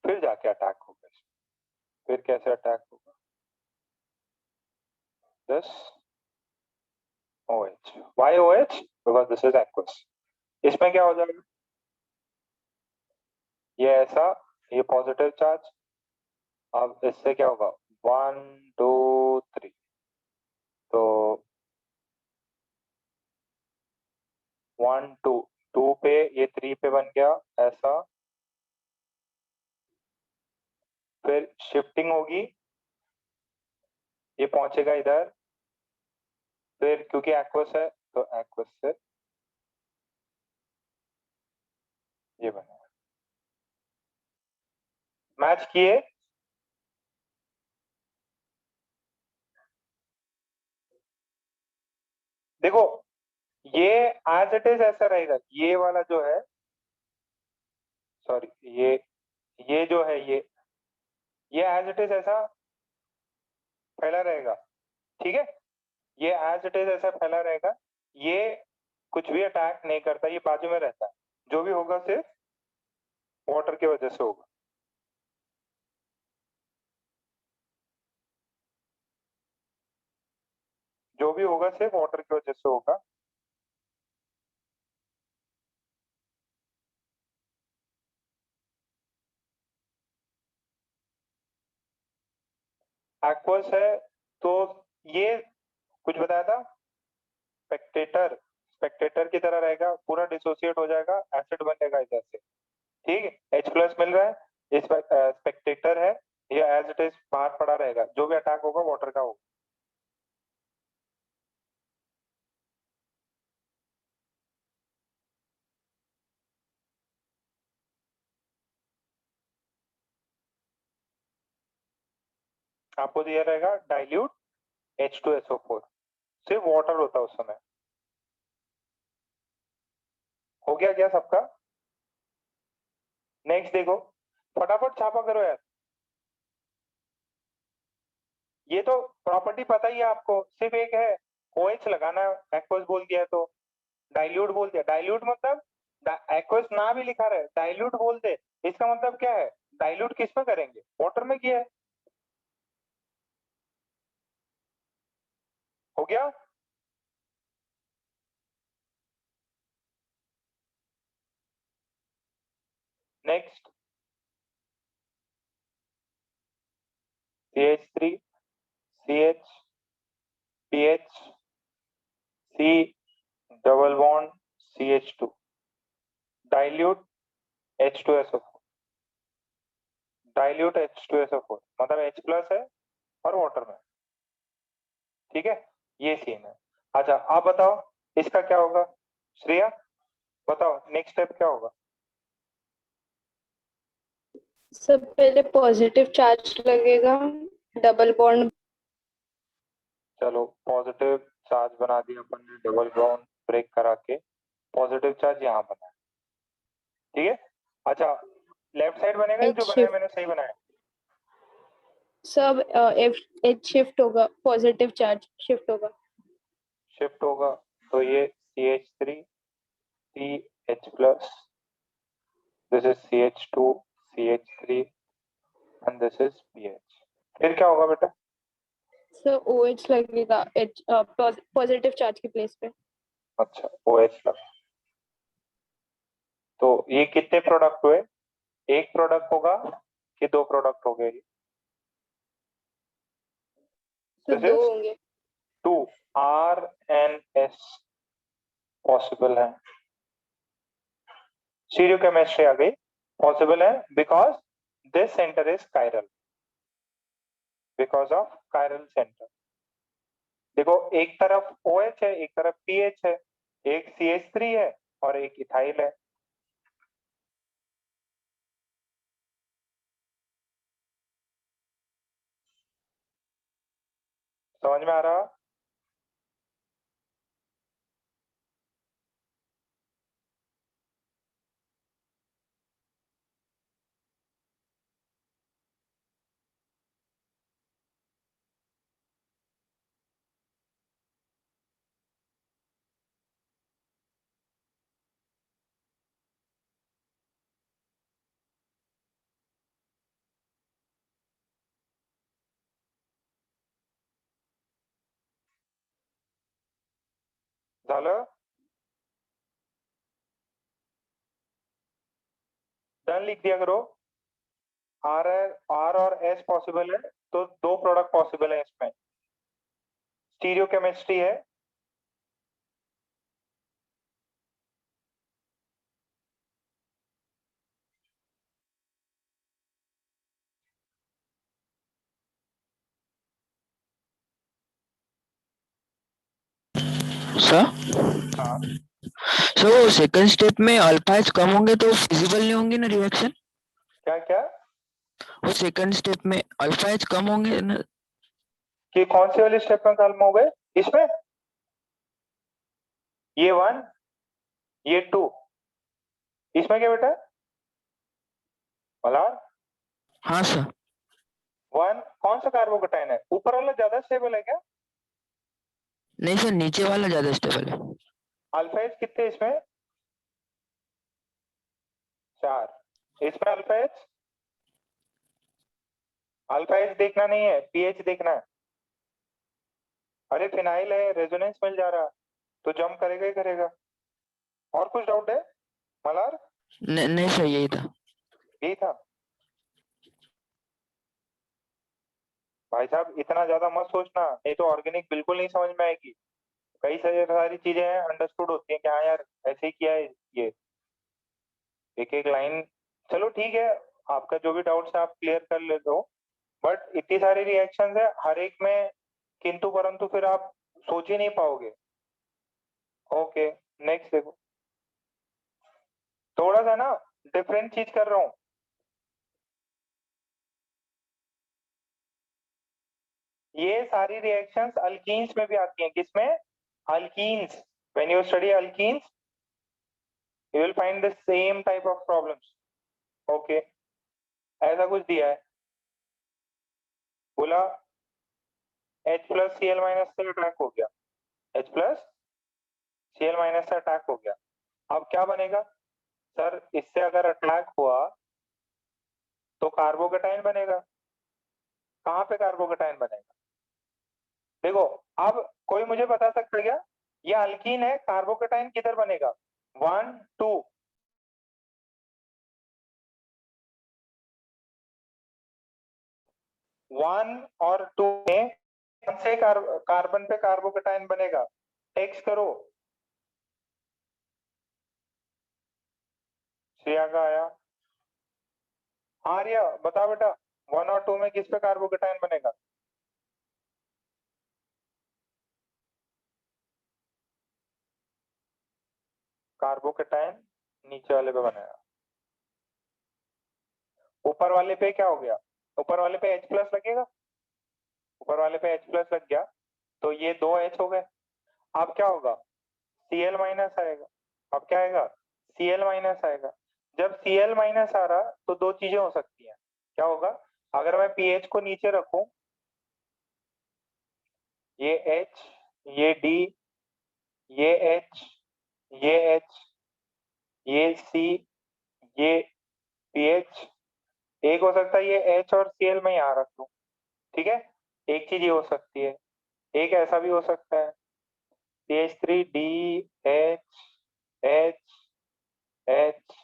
फिर जाके अटैक होगा। फिर कैसे अटैक होगा, this OH, why OH, because this is aqueous। इसमें क्या हो जाएगा, ये ऐसा, ये पॉजिटिव चार्ज, अब इससे क्या होगा 1 2 3, तो 1 2 2 पे ये 3 पे बन गया ऐसा, फिर शिफ्टिंग होगी, ये पहुंचेगा इधर, फिर क्योंकि एक्वस है तो एक्वस से ये बना, मैच किए, देखो ये एज इट इज ऐसा रहेगा, ये वाला जो है, सॉरी ये जो है ये एज इट इज ऐसा फैला रहेगा, ठीक है, ये एज इट इज ऐसा फैला रहेगा, ये कुछ भी अटैक नहीं करता, ये बाजू में रहता है, जो भी होगा सिर्फ वाटर की वजह से होगा। जो भी होगा सिर्फ वाटर की वजह से होगा। एक्वस है तो ये कुछ बताया था, स्पेक्टेटर, स्पेक्टेटर की तरह रहेगा, पूरा डिसोसिएट हो जाएगा, एसिड बनेगा इधर से, ठीक है, H प्लस मिल रहा है, इस स्पेक्टेटर है, ये एज इट इज बाहर पड़ा रहेगा, जो भी अटैक होगा वाटर का होगा। आपको दिया रहेगा डाइल्यूट H2SO4, सिर्फ वाटर होता है उस समय। हो गया क्या सबका? नेक्स्ट देखो, फटाफट छापा करो यार, ये तो प्रॉपर्टी पता ही है आपको, सिर्फ एक है, OH लगाना है, एक्वस बोल दिया तो, डाइल्यूट बोल दिया, डाइल्यूट मतलब एक्वस ना भी लिखा रहे, डाइल्यूट बोल दे, इसका मतलब क्या है, डाइल्यूट किस में करेंगे, वाटर में किया है। हो गया? Next CH3 CH PH C double bond CH2 dilute H2SO4, dilute H2SO4 मतलब H प्लस है और वाटर में, ठीक है, ये सीन है। अच्छा आप बताओ इसका क्या होगा, श्रेया बताओ नेक्स्ट स्टेप क्या होगा? सब पहले पॉजिटिव चार्ज लगेगा, डबल बॉन्ड। चलो पॉजिटिव चार्ज बना दिया अपन ने, डबल बॉन्ड ब्रेक करा के पॉजिटिव चार्ज यहाँ बना है, ठीक है। अच्छा लेफ्ट साइड बनेगा या जो H बनाया मैंने सही बनाया? सब H शिफ्ट होगा, पॉजिटिव चार्ज शिफ्ट होगा। शिफ्ट होगा, तो ये CH3 CH plus, this is CH2 CH3 and this is PH, फिर क्या होगा बेटा? सो OH लगेगा H पॉजिटिव चार्ज की प्लेस पे। अच्छा OH लगा, तो ये कितने प्रोडक्ट हुए, एक प्रोडक्ट होगा कि दो प्रोडक्ट हो गए? तो दिस दो इज होंगे। 2 RNS पॉसिबल है, स्टीरियो केमिस्ट्री आ गई, पॉसिबल है because this centre is chiral, because of chiral centre. देखो एक तरफ OH है, एक तरफ PH है, एक CH3 है और एक इथाइल है, समझ में आ रहा? झालं? डन लिख दिया करो, आर है, आर और एस पॉसिबल है, तो दो प्रोडक्ट पॉसिबल है इसमें, स्टीरियो केमिस्ट्री है, सर हाँ सो सेकंड स्टेप में अल्फा एच कम होंगे तो फिजिबल नहीं होंगे ना रिएक्शन? क्या क्या? वो सेकंड स्टेप में अल्फा एच कम होंगे ना? कि कौन सी वाली स्टेप में कम हो गए इसमें? ये 1, ये 2, इसमें क्या बेटा? मलार हाँ सर। 1 कौन सा कार्बोकेटाइन है? ऊपर वाला ज्यादा स्टेबल है क्या? नहीं सर, नीचे वाला ज्यादा स्टेबल है। अल्फा एच कितने इसमें? 4। इसमें अल्फा एच देखना नहीं है, पीएच देखना है। अरे फिनाइल है, रेजोनेंस मिल जा रहा, तो जंप करेगा ही करेगा। और कुछ डाउट है मलार? नहीं सर, यही था। यही था भाई साहब, इतना ज्यादा मत सोचना, नहीं तो ऑर्गेनिक बिल्कुल नहीं समझ में आएगी। कई सारी सारी चीजें हैं अंडरस्टूड होती हैं कि हाँ यार ऐसे ही किया है ये, एक एक लाइन। चलो ठीक है, आपका जो भी डाउट्स है आप क्लियर कर लेते हो, बट इतनी सारी रिएक्शंस है, हर एक में किंतु परंतु फिर आप सोच ही नहीं पाओगे। ओके, नेक्स्ट देखो, थोड़ा सा ना डिफरेंट चीज कर रहा हूँ। ये सारी रिएक्शंस अल्कीन्स में भी आती हैं। किसमें? Alkenes. When you study alkenes you will find the same type of problems. Okay, ऐसा कुछ दिया है, बोला H plus C L minus से अटैक हो गया, H plus C L minus से अटैक हो गया। अब क्या बनेगा सर? इससे अगर अटैक हुआ तो कार्बोकेटाइन बनेगा। कहाँ पे कार्बोकेटाइन बनेगा? देखो, अब कोई मुझे बता सकता है क्या, ये अल्कीन है, कार्बोकेटाइन किधर बनेगा? 1 2, 1 और 2 में कौन से कार्बन पे कार्बोकेटाइन बनेगा? टेक्स्ट करो। श्रेया का आया। आर्या बता बेटा, 1 और 2 में किस पे कार्बोकेटाइन बनेगा? कार्बोकेटाइन नीचे वाले पे बनेगा। ऊपर वाले पे क्या हो गया? ऊपर वाले पे H प्लस लगेगा, ऊपर वाले पे H प्लस लग गया, तो ये 2 H हो गए। अब क्या होगा? Cl माइनस आएगा। अब क्या आएगा? Cl माइनस आएगा। जब Cl माइनस आ रहा तो दो चीजें हो सकती हैं। क्या होगा? अगर मैं pH को नीचे रखूं, ये H, ये D, ये H, ये H, ये C, ये pH, एक हो सकता है ये H और Cl में यहाँ रख दूं। ठीक है, एक चीज ये हो सकती है। एक ऐसा भी हो सकता है CH3 D H H H,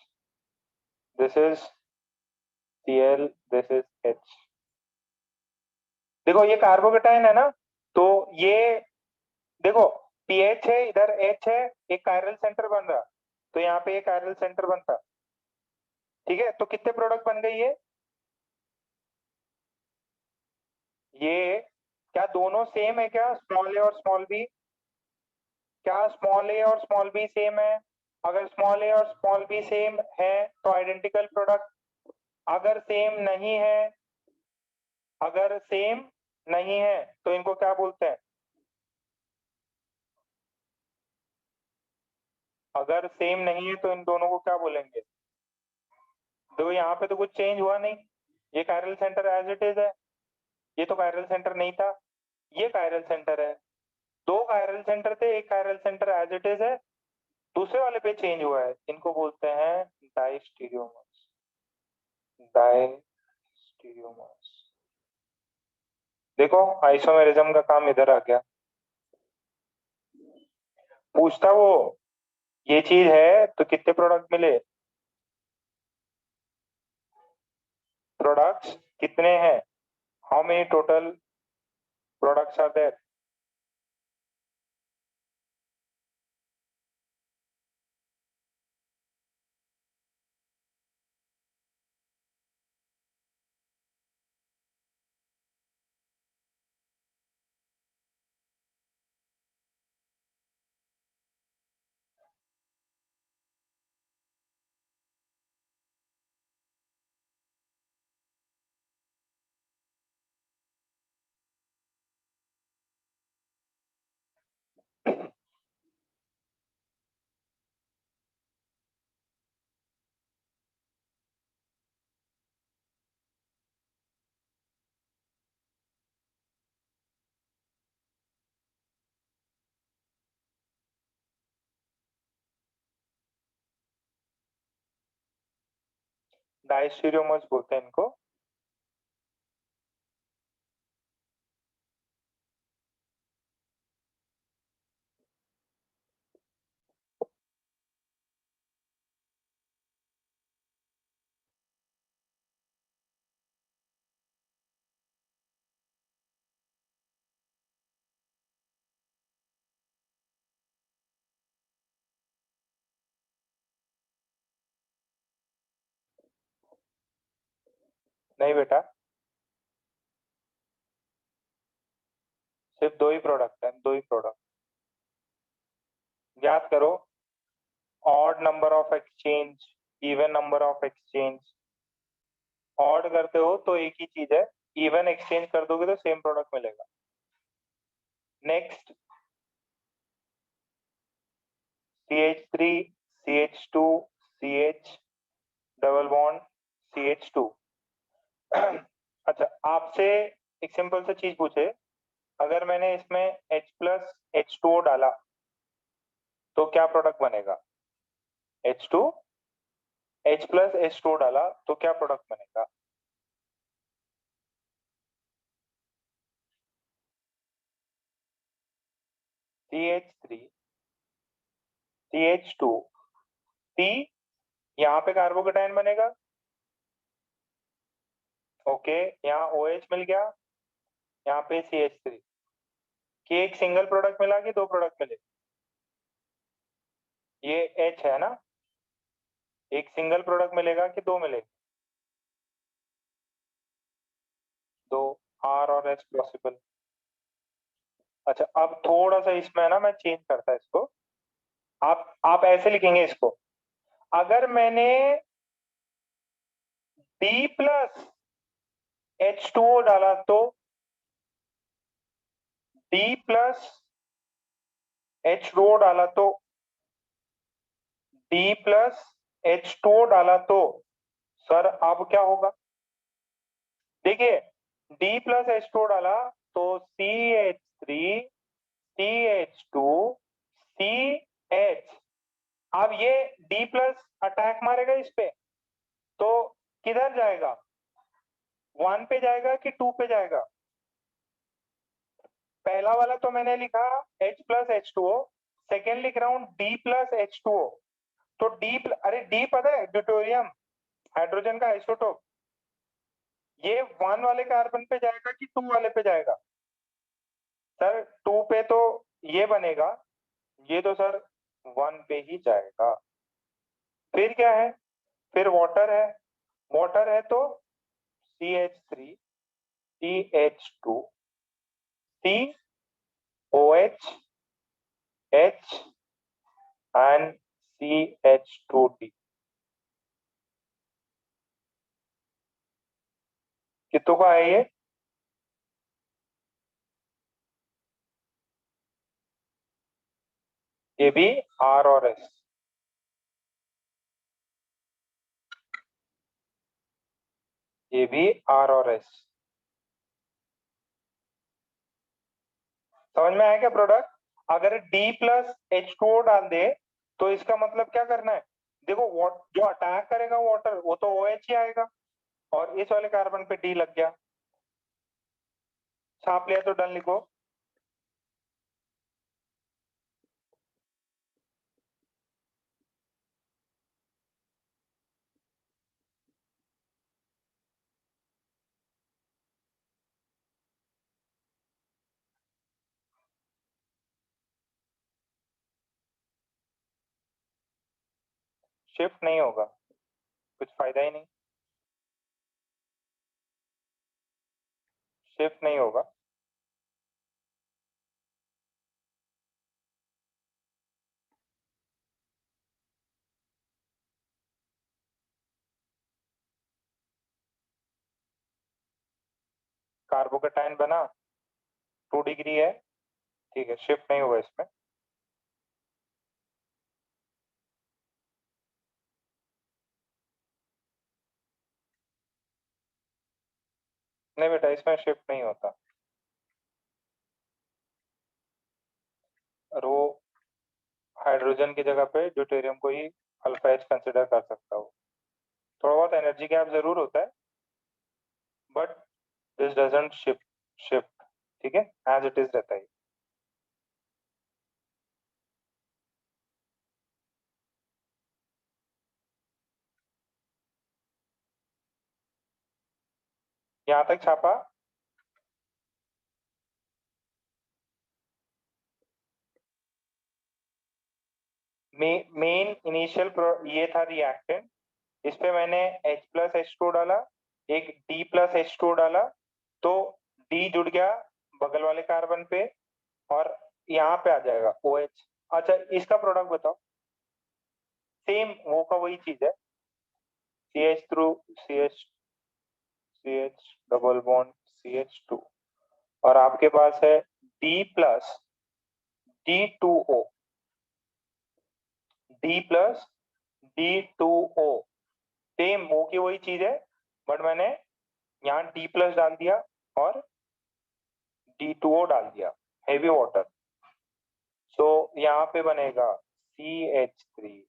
this is Cl, this is H। देखो ये कार्बोकेटाइन है ना, तो ये देखो पीएच है, इधर H है, एक कायरल सेंटर बन रहा, तो यहाँ पे ये कायरल सेंटर बनता। ठीक है, तो कितने प्रोडक्ट बन गई ये क्या दोनों सेम है क्या, स्मॉल ए और स्मॉल बी? क्या स्मॉल ए और स्मॉल बी सेम है? अगर स्मॉल ए और स्मॉल बी सेम है तो आइडेंटिकल प्रोडक्ट। अगर सेम नहीं है, अगर सेम नहीं है तो इनको क्या बोलते हैं? अगर सेम नहीं है तो इन दोनों को क्या बोलेंगे? देखो यहाँ पे तो कुछ चेंज हुआ नहीं, ये chiral centre as it is है, ये तो कायरल सेंटर नहीं था, ये कायरल सेंटर है। दो कायरल सेंटर थे, एक chiral centre as it is है, दूसरे वाले पे चेंज हुआ है, इनको बोलते हैं डाइस्टीरियोमर्स। डाइस्टीरियोमर्स। देखो आइसोमेरिज्म का काम इधर आ गया। पूछता वो ये चीज है तो कितने प्रोडक्ट मिले? प्रोडक्ट्स कितने हैं? How many total products are there? Diastereomers बोलते हैं इनको। नहीं बेटा, सिर्फ दो ही प्रोडक्ट है, दो ही प्रोडक्ट। याद करो, odd number of exchange, even number of exchange. Odd करते हो तो एक ही चीज है, इवन एक्सचेंज कर दोगे तो सेम प्रोडक्ट मिलेगा। Next, CH3 CH2 CH double bond CH2। अच्छा, आपसे एक सिंपल सा चीज पूछे, अगर मैंने इसमें H प्लस H2O डाला तो क्या प्रोडक्ट बनेगा? H2 H प्लस H2O डाला तो क्या प्रोडक्ट बनेगा? CH3 CH2 C, यहाँ पे कार्बोकेटाइन बनेगा। ओके, यहाँ OH मिल गया, यहाँ पे CH3। कि एक सिंगल प्रोडक्ट मिला कि दो प्रोडक्ट मिले? ये H है ना, एक सिंगल प्रोडक्ट मिलेगा कि दो मिलेगा? दो, R और S पॉसिबल। अच्छा, अब थोड़ा सा इसमें ना मैं चेंज करता है इसको। आप ऐसे लिखेंगे इसको, अगर मैंने D प्लस H2O डाला तो D प्लस H2O डाला तो D प्लस H2O डाला तो सर अब क्या होगा? देखिए, D प्लस H2O डाला तो CH3 CH2 CH। अब ये D प्लस अटैक मारेगा इस पे, तो किधर जाएगा? 1 पे जाएगा कि 2 पे जाएगा? पहला वाला तो मैंने लिखा H प्लस H2O, सेकेंड लिख रहा हूं D प्लस H2O। तो अरे D पता है, ड्यूटेरियम, हाइड्रोजन का आइसोटोप। ये 1 वाले कार्बन पे जाएगा कि 2 वाले पे जाएगा? सर 2 पे तो ये बनेगा, ये तो सर 1 पे ही जाएगा। फिर क्या है? फिर वाटर है, वाटर है तो CH3 CH2 COH H and CH2D। कितों का है ये? ये भी R और S। ये भी R और S। समझ में आया क्या प्रोडक्ट? अगर D प्लस H2O डाल दे तो इसका मतलब क्या करना है? देखो, जो अटैक करेगा वाटर वो तो OH ही आएगा, और इस वाले कार्बन पे D लग गया। छाप लिया तो डन लिखो। शिफ्ट नहीं होगा, कुछ फायदा ही नहीं, शिफ्ट नहीं होगा। कार्बोकेटाइन बना, 2 डिग्री है, ठीक है, शिफ्ट नहीं होगा इसमें। नहीं बेटा, इसमें शिफ्ट नहीं होता। और वो हाइड्रोजन की जगह पे ड्यूटेरियम को ही अल्फा H कंसिडर कर सकता हो। थोड़ा बहुत एनर्जी गैप जरूर होता है, बट दिस डजंट शिफ्ट, ठीक है, एज इट इज रहता है। यहां तक छापा? मेन इनिशियल ये था रिएक्टेंट, इस पे मैंने H+H2 डाला, एक D+H2 डाला, तो D जुड़ गया बगल वाले कार्बन पे और यहाँ पे आ जाएगा OH। अच्छा, इसका प्रोडक्ट बताओ। सेम वो का वही चीज है, CH through CH double bond CH2, और आपके पास है D+D2O, D+D2O, सेम वो की वही चीज है, बट मैंने यहाँ D+ डाल दिया और D2O डाल दिया, हेवी वाटर। सो यहाँ पे बनेगा CH3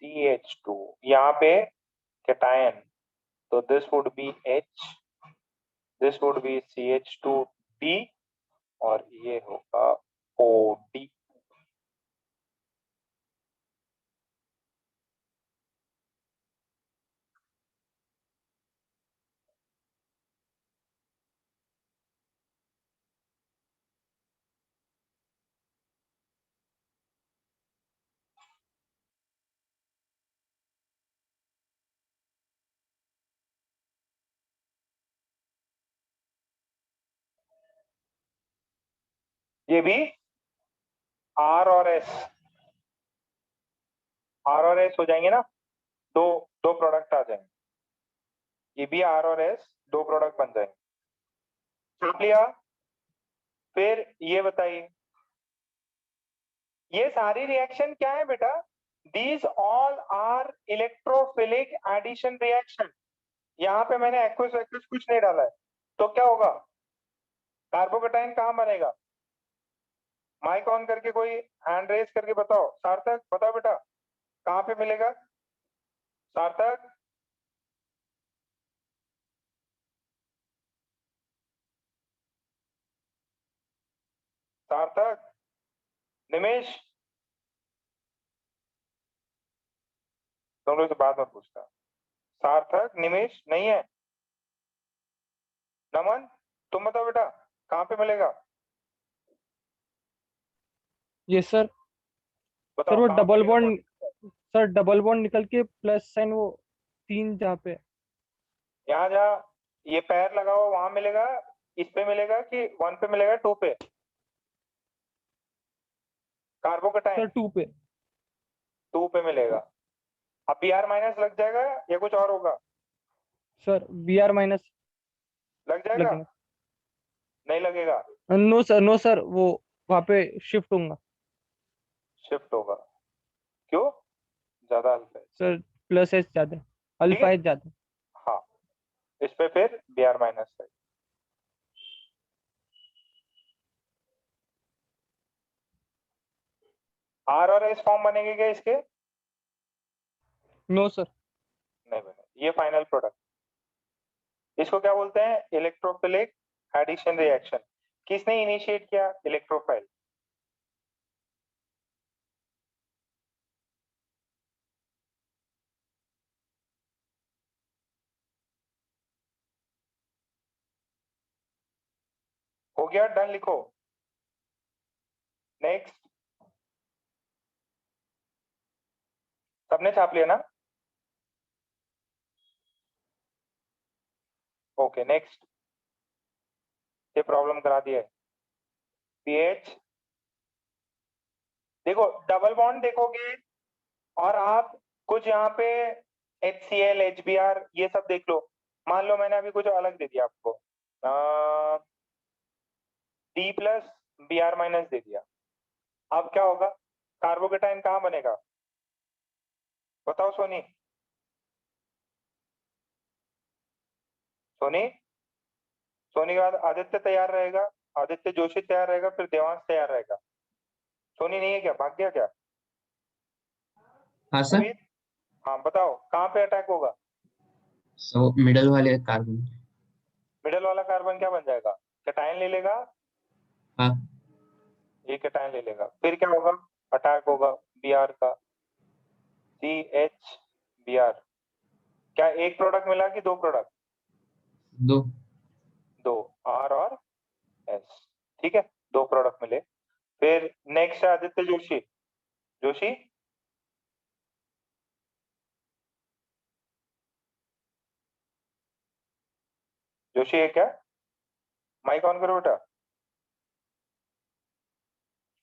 CH2, यहाँ पे कैटायन, तो this would B H, this would B CH2D, और ये होगा OD। ये भी R और S हो जाएंगे ना, दो दो प्रोडक्ट आ जाएंगे, ये भी R और S दो प्रोडक्ट बन जाएंगे। छाप लिया? फिर ये बताइए, ये सारी रिएक्शन क्या है बेटा? These all are electrophilic addition reaction. यहाँ पे मैंने एक्वस एक्वस कुछ नहीं डाला है, तो क्या होगा? कार्बोकेटाइन कहाँ बनेगा? माइक ऑन करके कोई हैंड रेज करके बताओ। सार्थक बताओ बेटा, कहाँ पे मिलेगा? सार्थक, सार्थक, निमेश, तुम लोग से बात मत पूछता। सार्थक, निमेश नहीं है? नमन, तुम बताओ बेटा, कहाँ पे मिलेगा? ये सर बताओ वो कहाँ पे डबल मिलेगा? बॉन्ड, सर डबल बॉन्ड निकल के प्लस साइन वो 3 जहाँ पे। यहाँ जहाँ ये पैर लगा हुआ वहां मिलेगा, इस पे मिलेगा कि 1 पे मिलेगा, 2 पे? कार्बोकेटाइन सर 2 पे। 2 पे मिलेगा। अब Br माइनस लग जाएगा या कुछ और होगा? सर Br माइनस लग जाएगा? लगेगा। नहीं लगेगा? नो सर वो वहाँ पे शिफ्ट होगा शिफ्ट होगा। क्यों? ज्यादा अल्फा है। सर, प्लस एच ज्यादा, ठीक अल्फा है, एच ज्यादा। हाँ, इस पे फिर Br माइनस है। R और S फॉर्म बनेंगे क्या इसके? No sir. नहीं बने। ये फाइनल प्रोडक्ट, इसको क्या बोलते हैं? Electrophilic addition reaction. किसने इनिशिएट किया? इलेक्ट्रोफाइल। हो गया, डन लिखो। नेक्स्ट, सबने छाप लिया ना? ओके, नेक्स्ट, ये प्रॉब्लम करा दिया है। पीएच देखो, डबल बॉन्ड देखोगे और आप कुछ यहाँ पे HCl HBr ये सब देख लो। मान लो मैंने अभी कुछ अलग दे दिया आपको, D+Br- दे दिया, अब क्या होगा? कार्बोकेटाइन कहाँ बनेगा? बताओ सोनी, सोनी, सोनी के बाद आदित्य तैयार रहेगा, आदित्य जोशी तैयार रहेगा, फिर देवांश तैयार रहेगा। सोनी नहीं है क्या? भाग गया क्या? हाँ सर। अभी हाँ बताओ, कहाँ पे अटैक होगा? सो मिडल वाले कार्बन। मिडल वाला कार्बन क्या बन जाएगा, कैटायन ले लेगा, हाँ ये कैटायन ले लेगा, फिर क्या होगा, अटैक होगा Br का, CH Br। क्या एक प्रोडक्ट मिला कि दो प्रोडक्ट, दो। दो, R और S, ठीक है, दो प्रोडक्ट मिले। फिर नेक्स्ट है आदित्य जोशी। जोशी जोशी है क्या, माइक ऑन करो बेटा।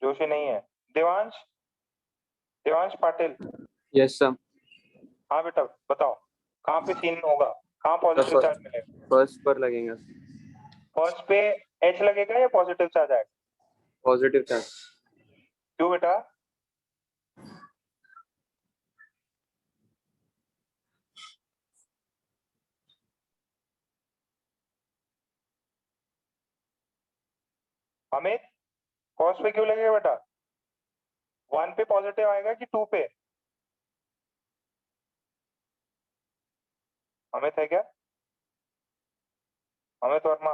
जोशी नहीं है। देवांश, देवांश पाटिल। Yes sir. हाँ बेटा बताओ, कहाँ पे सीन होगा, कहाँ पॉजिटिव चार्ज मिलेगा। फर्स्ट पर लगेंगे, फर्स्ट पे H लगेगा या पॉजिटिव चार्ज आएगा, पॉजिटिव चार्ज। क्यों बेटा, अमित फर्स्ट पे क्यों लगेगा बेटा, 1 पे पॉजिटिव आएगा कि 2 पे, अमित है क्या, अमित वर्मा,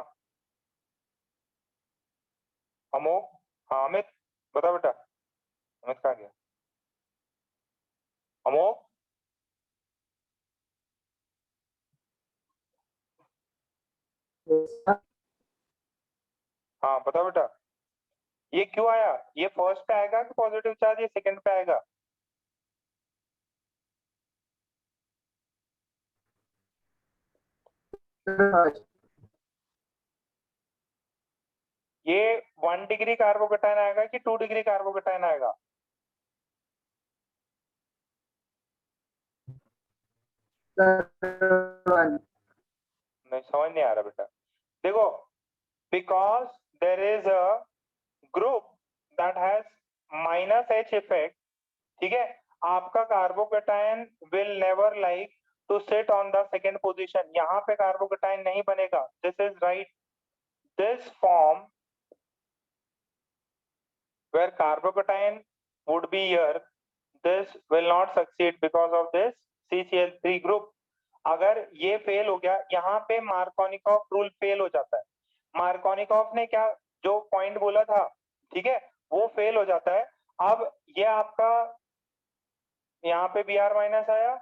अमोक, हाँ अमित बता बेटा, अमित कहाँ गया, अमोक, हाँ बता बेटा, ये क्यों आया, ये फर्स्ट पे आएगा कि पॉजिटिव चार्ज ये सेकंड पे आएगा, ये 1 डिग्री कार्बोकेटायन आएगा कि 2 डिग्री कार्बोकेटायन आएगा, नहीं समझ नहीं आ रहा बेटा। देखो, because there is a group that has -H effect, ठीक है, आपका carbocation will never like to sit on the second position, यहाँ पे कार्बोकेटायन नहीं बनेगा, this is right, this form where carbocation would be here, this will not succeed because of this CCl3 group। अगर ये fail हो गया, यहाँ पे मार्कोनिकॉफ रूल फेल हो जाता है, मार्कोनिकॉफ ने क्या जो पॉइंट बोला था, ठीक है, वो फेल हो जाता है। अब ये आपका यहाँ पे Br माइनस आया,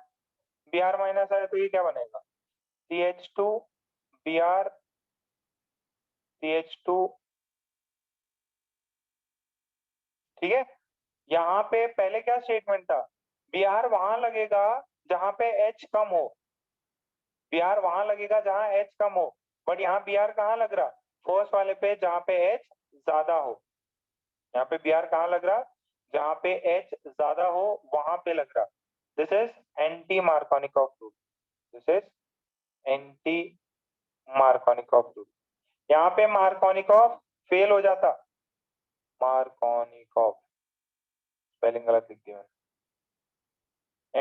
Br माइनस आया तो ये क्या बनेगा, CH2 Br CH2, ठीक है। यहाँ पे पहले क्या स्टेटमेंट था, Br वहां लगेगा जहां पे H कम हो, Br वहां लगेगा जहां H कम हो, बट यहाँ Br कहाँ लग रहा, फर्स्ट वाले पे जहां पे H ज्यादा हो, यहाँ पे Br कहाँ लग रहा, जहां पे H ज्यादा हो वहां पे लग रहा, this is anti Markovnikov rule, this is anti Markovnikov rule. यहाँ पे मार्कोनिकॉफ फेल हो जाता, मार्कोनिकॉफ स्पेलिंग गलत लिख दिया मैंने,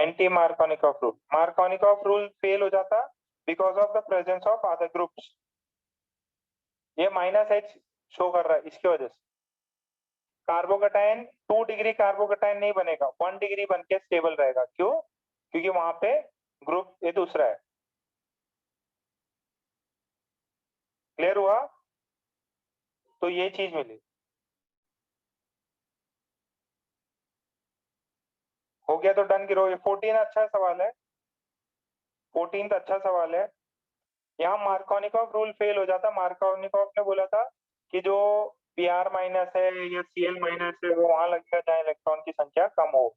anti Markovnikov rule, Markovnikov rule fail हो जाता because of the presence of other groups, ये -H शो कर रहा है इसकी वजह से, कार्बोकेटायन 2 डिग्री कार्बोकेटायन नहीं बनेगा, 1 डिग्री बन के स्टेबल रहेगा, क्यों, क्योंकि वहां पे ग्रुप ये दूसरा है, क्लियर हुआ, तो ये चीज मिली, हो गया तो डन करो। ये 14 अच्छा सवाल है, 14 अच्छा सवाल है। यहाँ मार्कोनिकॉफ रूल फेल हो जाता, मार्कोनिकॉफ ने बोला था कि जो Br माइनस है या Cl माइनस है वो वहां लगेगा जहां इलेक्ट्रॉन की संख्या कम हो,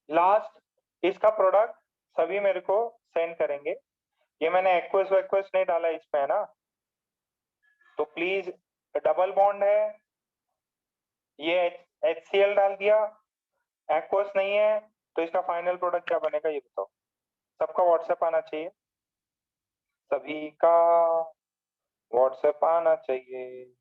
लास्ट इसका प्रोडक्ट सभी मेरे को सेंड करेंगे। ये मैंने एक्वस वैक्वस नहीं डाला इसमें, है ना, तो प्लीज डबल बॉन्ड है, ये HCl डाल दिया, एक्वस नहीं है, तो इसका फाइनल प्रोडक्ट क्या बनेगा ये बताओ। सबका व्हाट्सएप आना चाहिए, सभी का व्हाट्सएप आना चाहिए।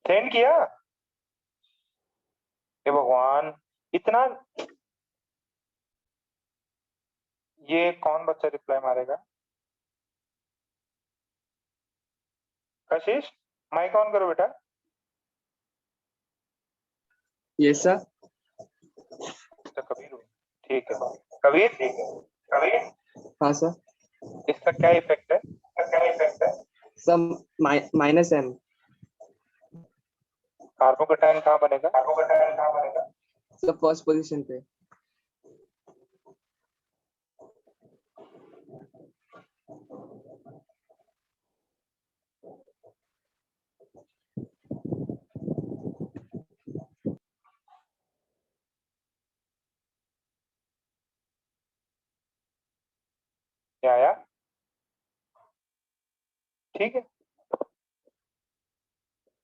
सेंड किया, हे भगवान, इतना ये कौन बच्चा रिप्लाई मारेगा? कशिश माइक ऑन करो बेटा। Yes sir. तो कबीर हो, ठीक है कबीर, ठीक है कबीर, हाँ सर। इसका क्या इफेक्ट है? Sir -m। कार्बोकैटायन कहाँ बनेगा? सर फर्स्ट पोजीशन पे। क्या आया? ठीक है,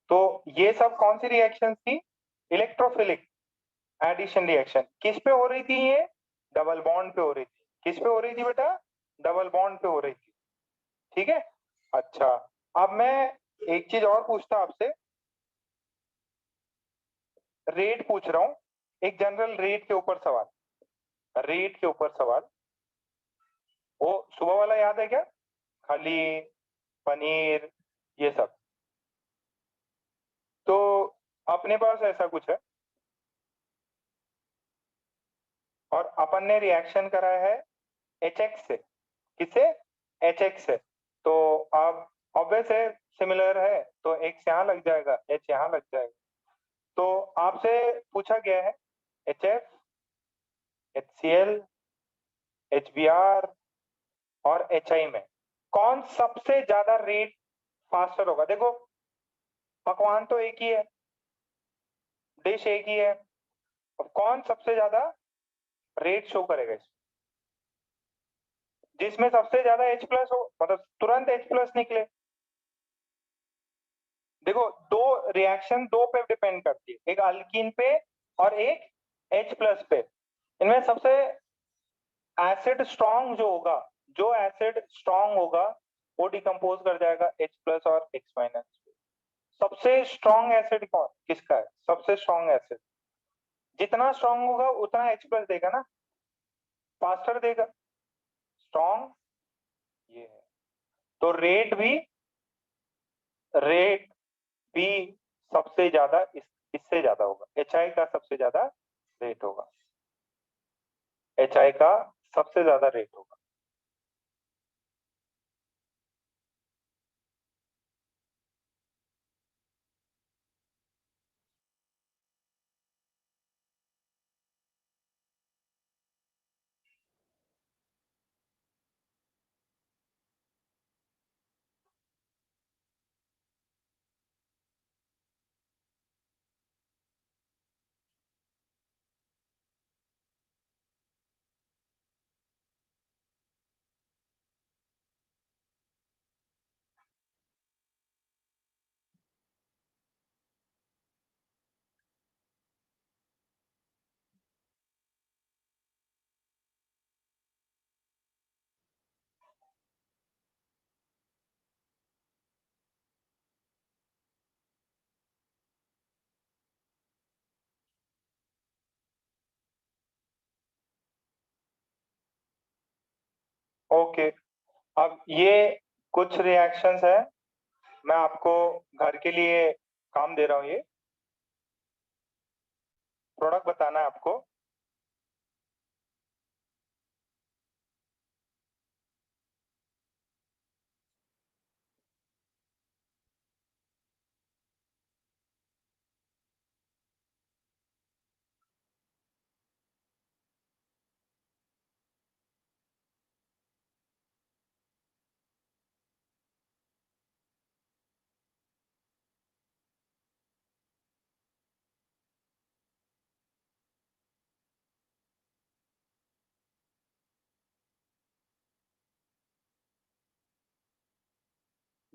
तो ये सब कौन सी रिएक्शन थी? Electrophilic addition reaction. किस पे हो रही थी ये? डबल बॉन्ड पे हो रही थी। किस पे हो रही थी बेटा? डबल बॉन्ड पे हो रही थी। ठीक है, अच्छा अब मैं एक चीज और पूछता आपसे, रेट पूछ रहा हूं, एक जनरल रेट के ऊपर सवाल, रेट के ऊपर सवाल। वो सुबह वाला याद है क्या? खाली पनीर ये सब, तो अपने पास ऐसा कुछ है और अपन ने रिएक्शन करा है HX से। किससे? HX से। तो अब ऑब्वियस है सिमिलर है, तो X यहाँ लग जाएगा, H यहाँ लग जाएगा। तो आपसे पूछा गया है HF, HCl, HBr और HI में कौन सबसे ज्यादा रेट फास्टर होगा? देखो पकवान तो एक ही है, डिश एक ही है, अब कौन सबसे ज्यादा रेट शो करेगा इसमें? जिसमें सबसे ज्यादा H प्लस हो, मतलब तुरंत H प्लस निकले। देखो दो रिएक्शन दो पे डिपेंड करती है, एक अल्कीन पे और एक H प्लस पे। इनमें सबसे एसिड स्ट्रॉन्ग जो होगा, जो एसिड स्ट्रॉन्ग होगा वो डिकम्पोज कर जाएगा H प्लस और X माइनस। सबसे स्ट्रॉन्ग एसिड कौन किसका है? सबसे स्ट्रॉन्ग एसिड जितना स्ट्रॉन्ग होगा उतना H प्लस देगा ना, फास्टर देगा। स्ट्रॉन्ग ये है, तो रेट भी सबसे ज्यादा इससे ज्यादा होगा। HI का सबसे ज्यादा रेट होगा, HI का सबसे ज्यादा रेट होगा। ओके, अब ये कुछ रिएक्शंस है, मैं आपको घर के लिए काम दे रहा हूँ। ये प्रोडक्ट बताना है आपको।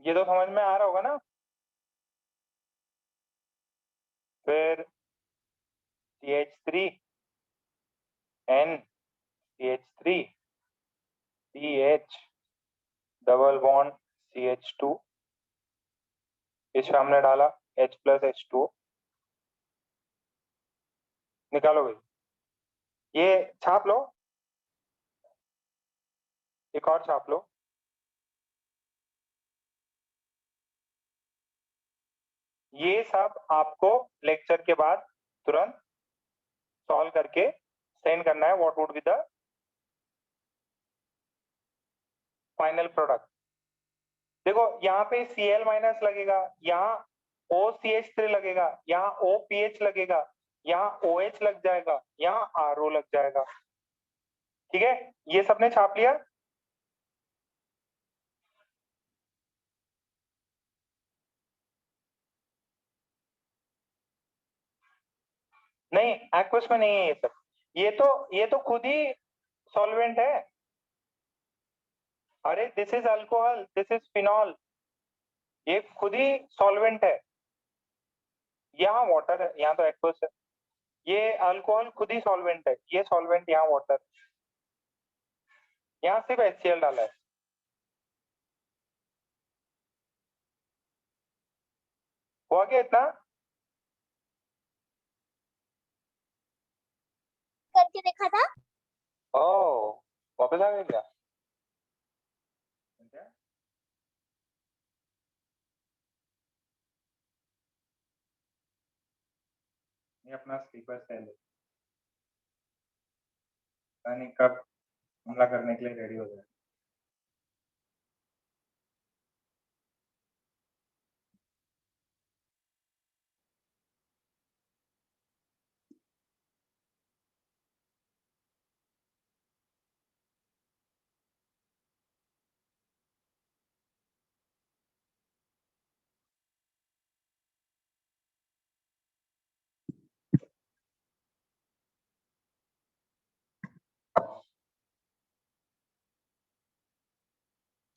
ये तो समझ में आ रहा होगा ना। फिर CH3 N CH3 CH double bond CH2, इसमें हमने डाला H प्लस H2। निकालो भाई, ये छाप लो, एक और छाप लो। ये सब आपको लेक्चर के बाद तुरंत सॉल्व करके सेंड करना है। What would be the final product. देखो यहाँ पे Cl माइनस लगेगा, यहाँ OCH3 लगेगा, यहाँ OPH लगेगा, यहाँ OH लग जाएगा, यहाँ RO लग जाएगा। ठीक है, ये सबने छाप लिया। नहीं, एक्वस में नहीं है ये सब। ये तो खुद ही सॉल्वेंट है। अरे this is alcohol, this is phenol, ये खुद ही सॉल्वेंट है। यहाँ वाटर है, यहाँ तो एक्वस है। ये अल्कोहल खुद ही सॉल्वेंट है, ये सॉल्वेंट, यहाँ वाटर, यहाँ सिर्फ HCl डाला है। हुआ क्या इतना? करके देखा था। ओ, वापस आ गया क्या? ये अपना स्लीपर सेल है, पता नहीं कब हमला करने के लिए रेडी हो जाए।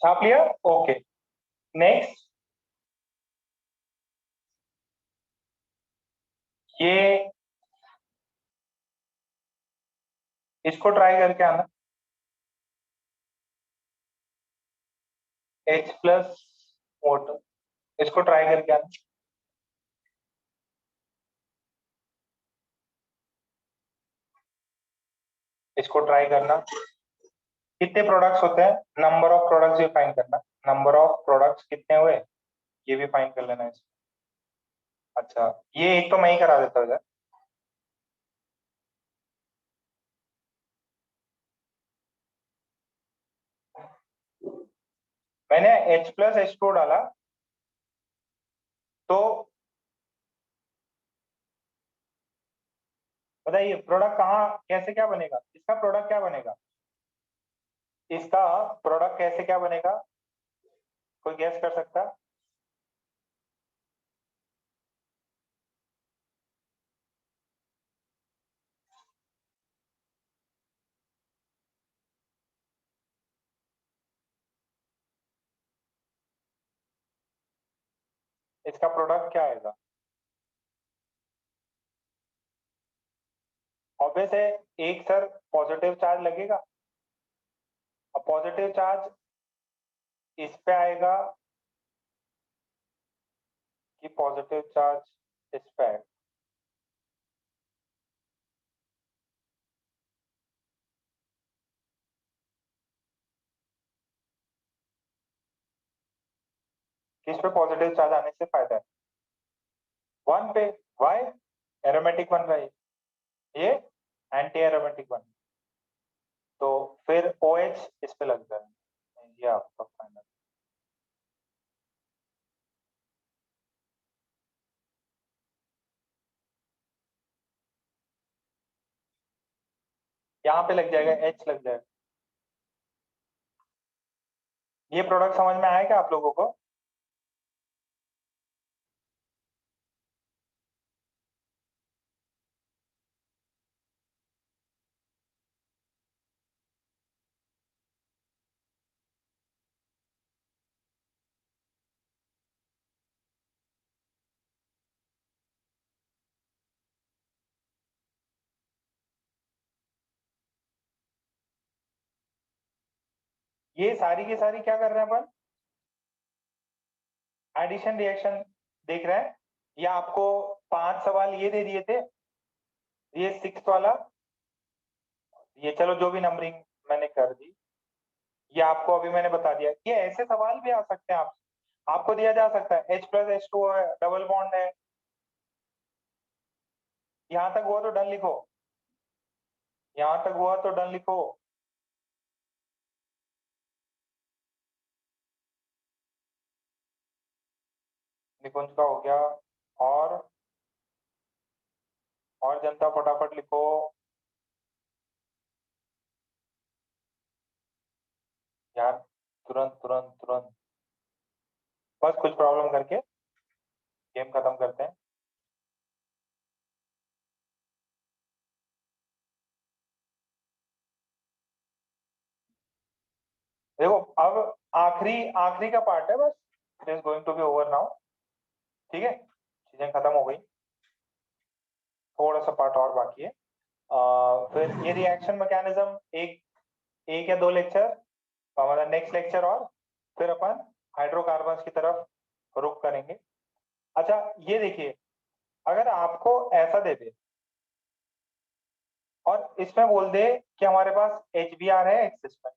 छाप लिया? ओके, नेक्स्ट ये इसको ट्राई करके आना। H प्लस वाटर, इसको ट्राई करके आना। इसको ट्राई करना। कितने प्रोडक्ट्स होते हैं, नंबर ऑफ प्रोडक्ट्स भी फाइंड करना। नंबर ऑफ प्रोडक्ट्स कितने हुए ये भी फाइंड कर लेना इसमें। अच्छा, ये एक तो मैं ही करा देता हूँ इधर। मैंने H प्लस H2 डाला तो बताइए प्रोडक्ट कहाँ कैसे क्या बनेगा, इसका प्रोडक्ट क्या बनेगा, इसका प्रोडक्ट कैसे क्या बनेगा, कोई गैस कर सकता? इसका प्रोडक्ट क्या आएगा? ऑब्वियस है, एक सर पॉजिटिव चार्ज लगेगा, और पॉजिटिव चार्ज इस पे आएगा कि पॉजिटिव चार्ज इस पे आएगा? किस पे पॉजिटिव चार्ज आने से फायदा है? 1 पे। वाई? एरोमेटिक बन रहा है, ये एंटी एरोमेटिक बन, तो फिर OH इस पे लग जाए, ये आपका फाइनल। यहाँ पे लग जाएगा, H लग जाएगा। ये प्रोडक्ट समझ में आया क्या आप लोगों को? ये सारी की सारी क्या कर रहे हैं अपन? एडिशन रिएक्शन देख रहे हैं। या आपको 5 सवाल ये दे दिए थे, ये 6th वाला, ये चलो जो भी नंबरिंग मैंने कर दी, ये आपको अभी मैंने बता दिया। ये ऐसे सवाल भी आ सकते हैं, आपको दिया जा सकता है H+H2 है, डबल बॉन्ड है, यहां तक हुआ तो डन लिखो, यहां तक हुआ तो डन लिखो। निकुंज का हो गया, और जनता फटाफट लिखो। यार तुरंत तुरंत तुरंत, बस कुछ प्रॉब्लम करके गेम खत्म करते हैं। देखो अब आखिरी आखिरी का पार्ट है, बस it is going to be over now. ठीक है, चीजें खत्म हो गई, थोड़ा सा पार्ट और बाकी है। फिर ये रिएक्शन मैकेनिज्म एक या 2 लेक्चर, हमारा नेक्स्ट लेक्चर, और फिर अपन हाइड्रोकार्बन्स की तरफ रुख करेंगे। अच्छा ये देखिए, अगर आपको ऐसा दे दे और इसमें बोल दे कि हमारे पास HBr है एक्सिस में,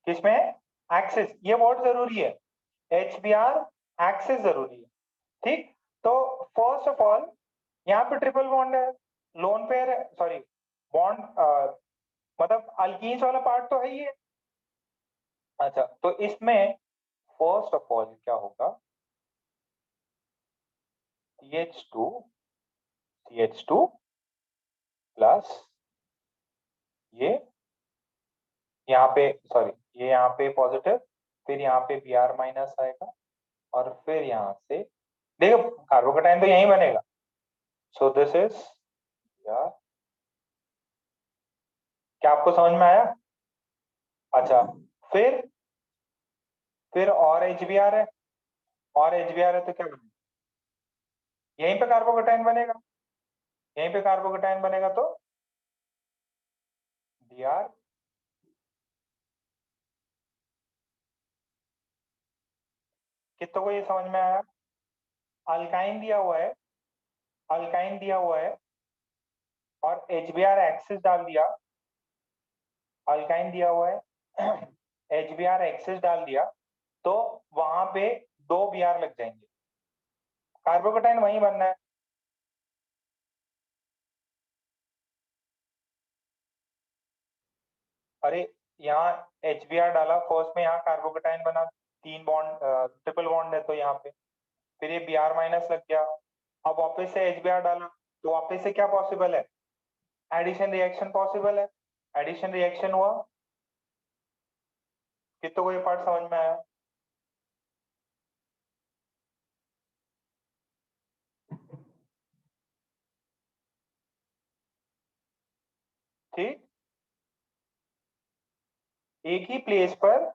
किसमें? एक्सिस, ये बहुत जरूरी है, HBr एक्सिस जरूरी है। ठीक, तो फर्स्ट ऑफ ऑल यहाँ पे ट्रिपल बॉन्ड है, लोन पेयर है, सॉरी बॉन्ड, मतलब अल्कीन्स वाला पार्ट तो है ही है। अच्छा तो इसमें फर्स्ट ऑफ ऑल क्या होगा, CH2 CH2 प्लस ये यहाँ पे, सॉरी ये यहाँ पे पॉजिटिव, फिर यहाँ पे Br माइनस आएगा, और फिर यहाँ से देखो कार्बोकेटाइन तो यहीं बनेगा, सो दिस इज Br। क्या आपको समझ में आया? अच्छा फिर और HBr है, और HBr है तो क्या बनेगा? यहीं पे कार्बोकेटाइन बनेगा, यहीं पे कार्बोकेटाइन बनेगा, तो Br। कितनों को ये समझ में आया? अल्काइन दिया हुआ है, अल्काइन दिया हुआ है, और HBr एक्सिस डाल दिया, अल्काइन दिया हुआ है HBr एक्सिस डाल दिया, तो वहां पे 2 Br लग जाएंगे, कार्बोकेटाइन वहीं बनना है। अरे यहाँ HBr डाला फर्स्ट में, यहाँ कार्बोकेटाइन बना, 3 बॉन्ड ट्रिपल बॉन्ड है तो यहाँ पे, फिर ये Br माइनस लग गया, अब वापस से HBr डाला, तो वापस से क्या पॉसिबल है? एडिशन रिएक्शन पॉसिबल है, एडिशन रिएक्शन हुआ। कितनों को ये पार्ट समझ में आया? ठीक, एक ही प्लेस पर,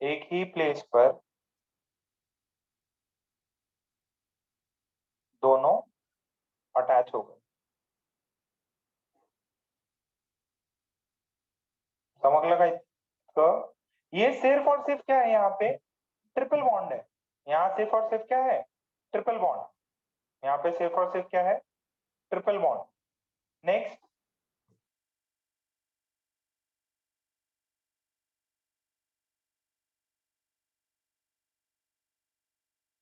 एक ही प्लेस पर दोनों अटैच हो गए, समझ लगा इसको? ये सिर्फ और सिर्फ क्या है, यहाँ पे ट्रिपल बॉन्ड है, यहाँ सिर्फ और सिर्फ क्या है? ट्रिपल बॉन्ड, यहाँ पे सिर्फ और सिर्फ क्या है? Triple bond. Next,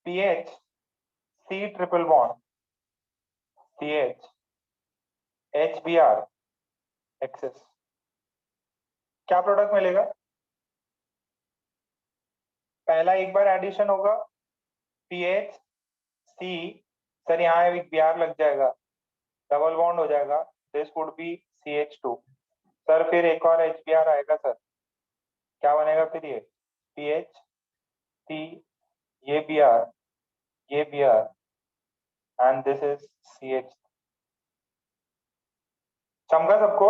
PH C triple bond CH HBr excess, क्या प्रोडक्ट मिलेगा? पहला एक बार एडिशन होगा पीएच सी, सर यहाँ एक Br लग जाएगा, डबल बॉन्ड हो जाएगा, this would B CH2, sir फिर एक और HBr आएगा सर, क्या बनेगा फिर ये पीएच सी, ये Br, ये Br and this is CH। समझा सबको?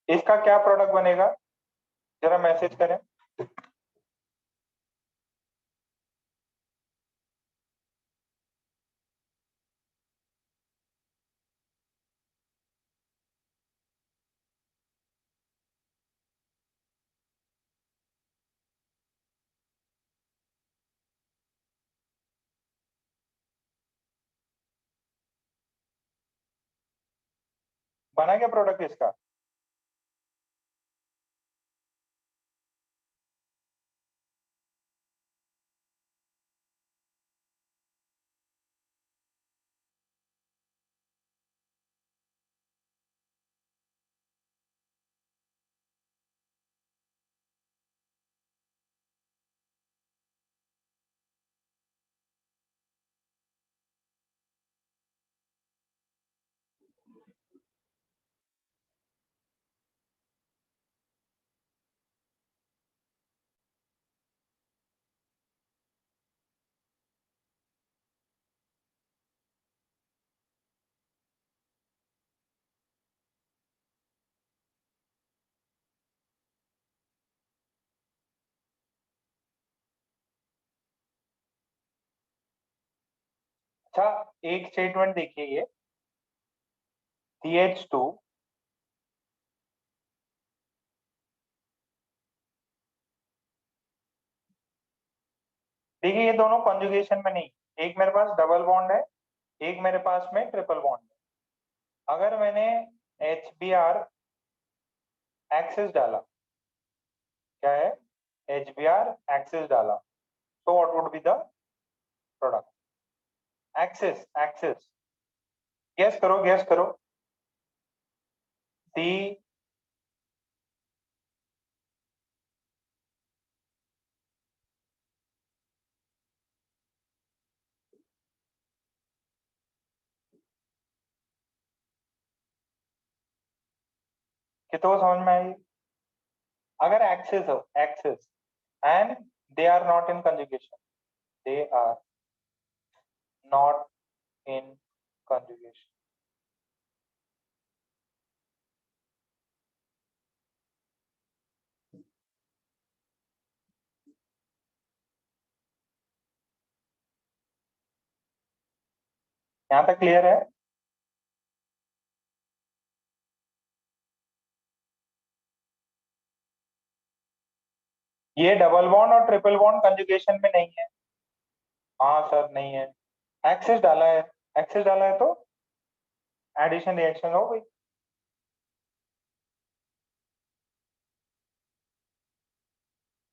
इसका क्या प्रोडक्ट बनेगा, जरा मैसेज करें। बना क्या प्रोडक्ट इसका? अच्छा, एक स्टेटमेंट देखिए, ये CH2 देखिए, ये दोनों कॉन्जुगेशन में नहीं, एक मेरे पास डबल बॉन्ड है, एक मेरे पास में ट्रिपल बॉन्ड है। अगर मैंने HBr एक्सेस डाला, क्या है HBr एक्सेस डाला, तो what would be the product? Excess, excess, guess करो, गेस करो। सी, कितो समझ में आई? अगर एक्सेस हो, excess and they are not in conjugation, they are not in conjugation, यहाँ तक क्लियर है? ये डबल बॉन्ड और ट्रिपल बॉन्ड कंजुगेशन में नहीं है। हाँ सर, नहीं है, एक्सेस डाला है, एक्सेस डाला है तो एडिशन रिएक्शन हो गई।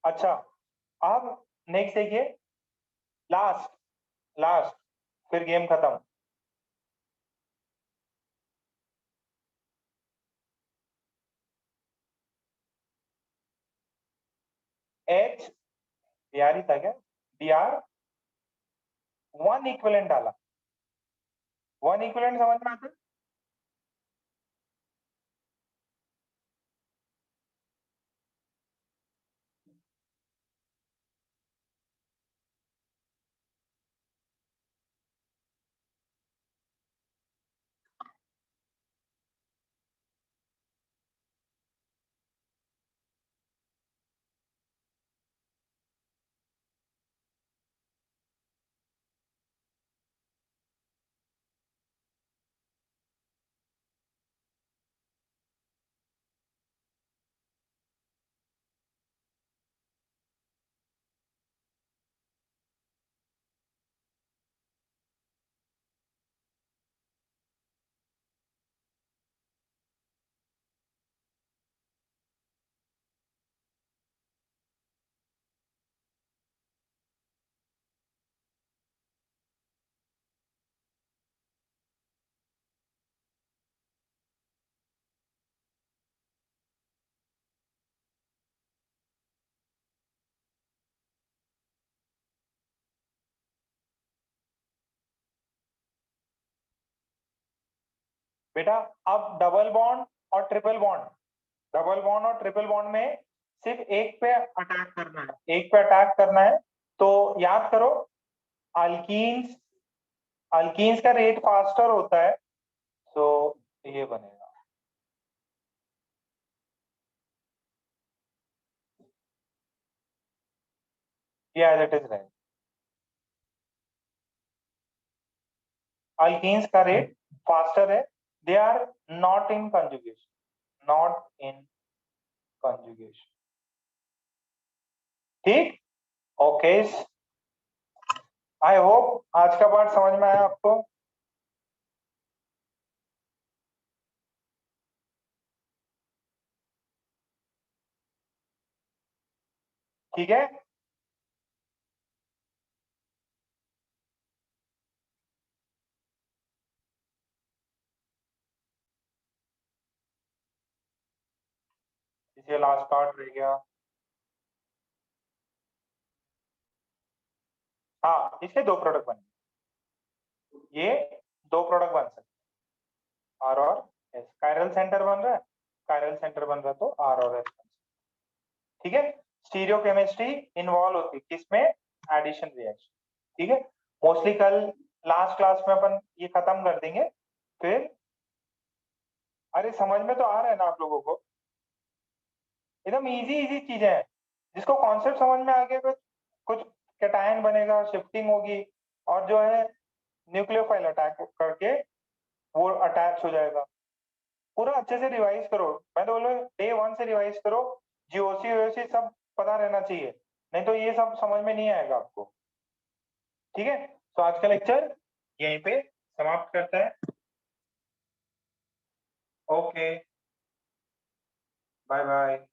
अच्छा, अब नेक्स्ट देखिए, लास्ट, लास्ट, फिर गेम खत्म। एच Br ही था क्या? Br वन इक्विवेलेंट डाला, वन इक्विवेलेंट समझ में आता है? बेटा अब डबल बॉन्ड और ट्रिपल बॉन्ड में सिर्फ एक पे अटैक करना है, तो याद करो अल्कीन्स का रेट फास्टर होता है, तो ये बनेगा ये एज इट इज रहेगा। अल्कीन्स का रेट फास्टर है, they are not in conjugation, ठीक। ओके, आई होप आज का पार्ट समझ में आया आपको। ठीक है, इसे लास्ट पार्ट रह गया। हाँ, इसके दो प्रोडक्ट बने, ये दो प्रोडक्ट बन सकते, आर और एस। कायरल सेंटर बन रहा है तो आर और एस। ठीक है, स्टीरियोकेमिस्ट्री इन्वॉल्व होती है किसमें, एडिशन रिएक्शन। ठीक है, मोस्टली कल लास्ट क्लास में अपन ये खत्म कर देंगे, फिर अरे समझ में तो आ रहा है ना आप लोगों को, एकदम इजी चीजें हैं, जिसको कॉन्सेप्ट समझ में आ गया कुछ कैटायन बनेगा, शिफ्टिंग होगी, और जो है न्यूक्लियोफाइल अटैक करके वो अटैच हो जाएगा। पूरा अच्छे से रिवाइज करो, मैं तो बोलो डे 1 से रिवाइज करो, जीओसी सब पता रहना चाहिए, नहीं तो ये सब समझ में नहीं आएगा आपको। ठीक है, तो आज का लेक्चर यहीं पे समाप्त करता है। Okay, bye bye.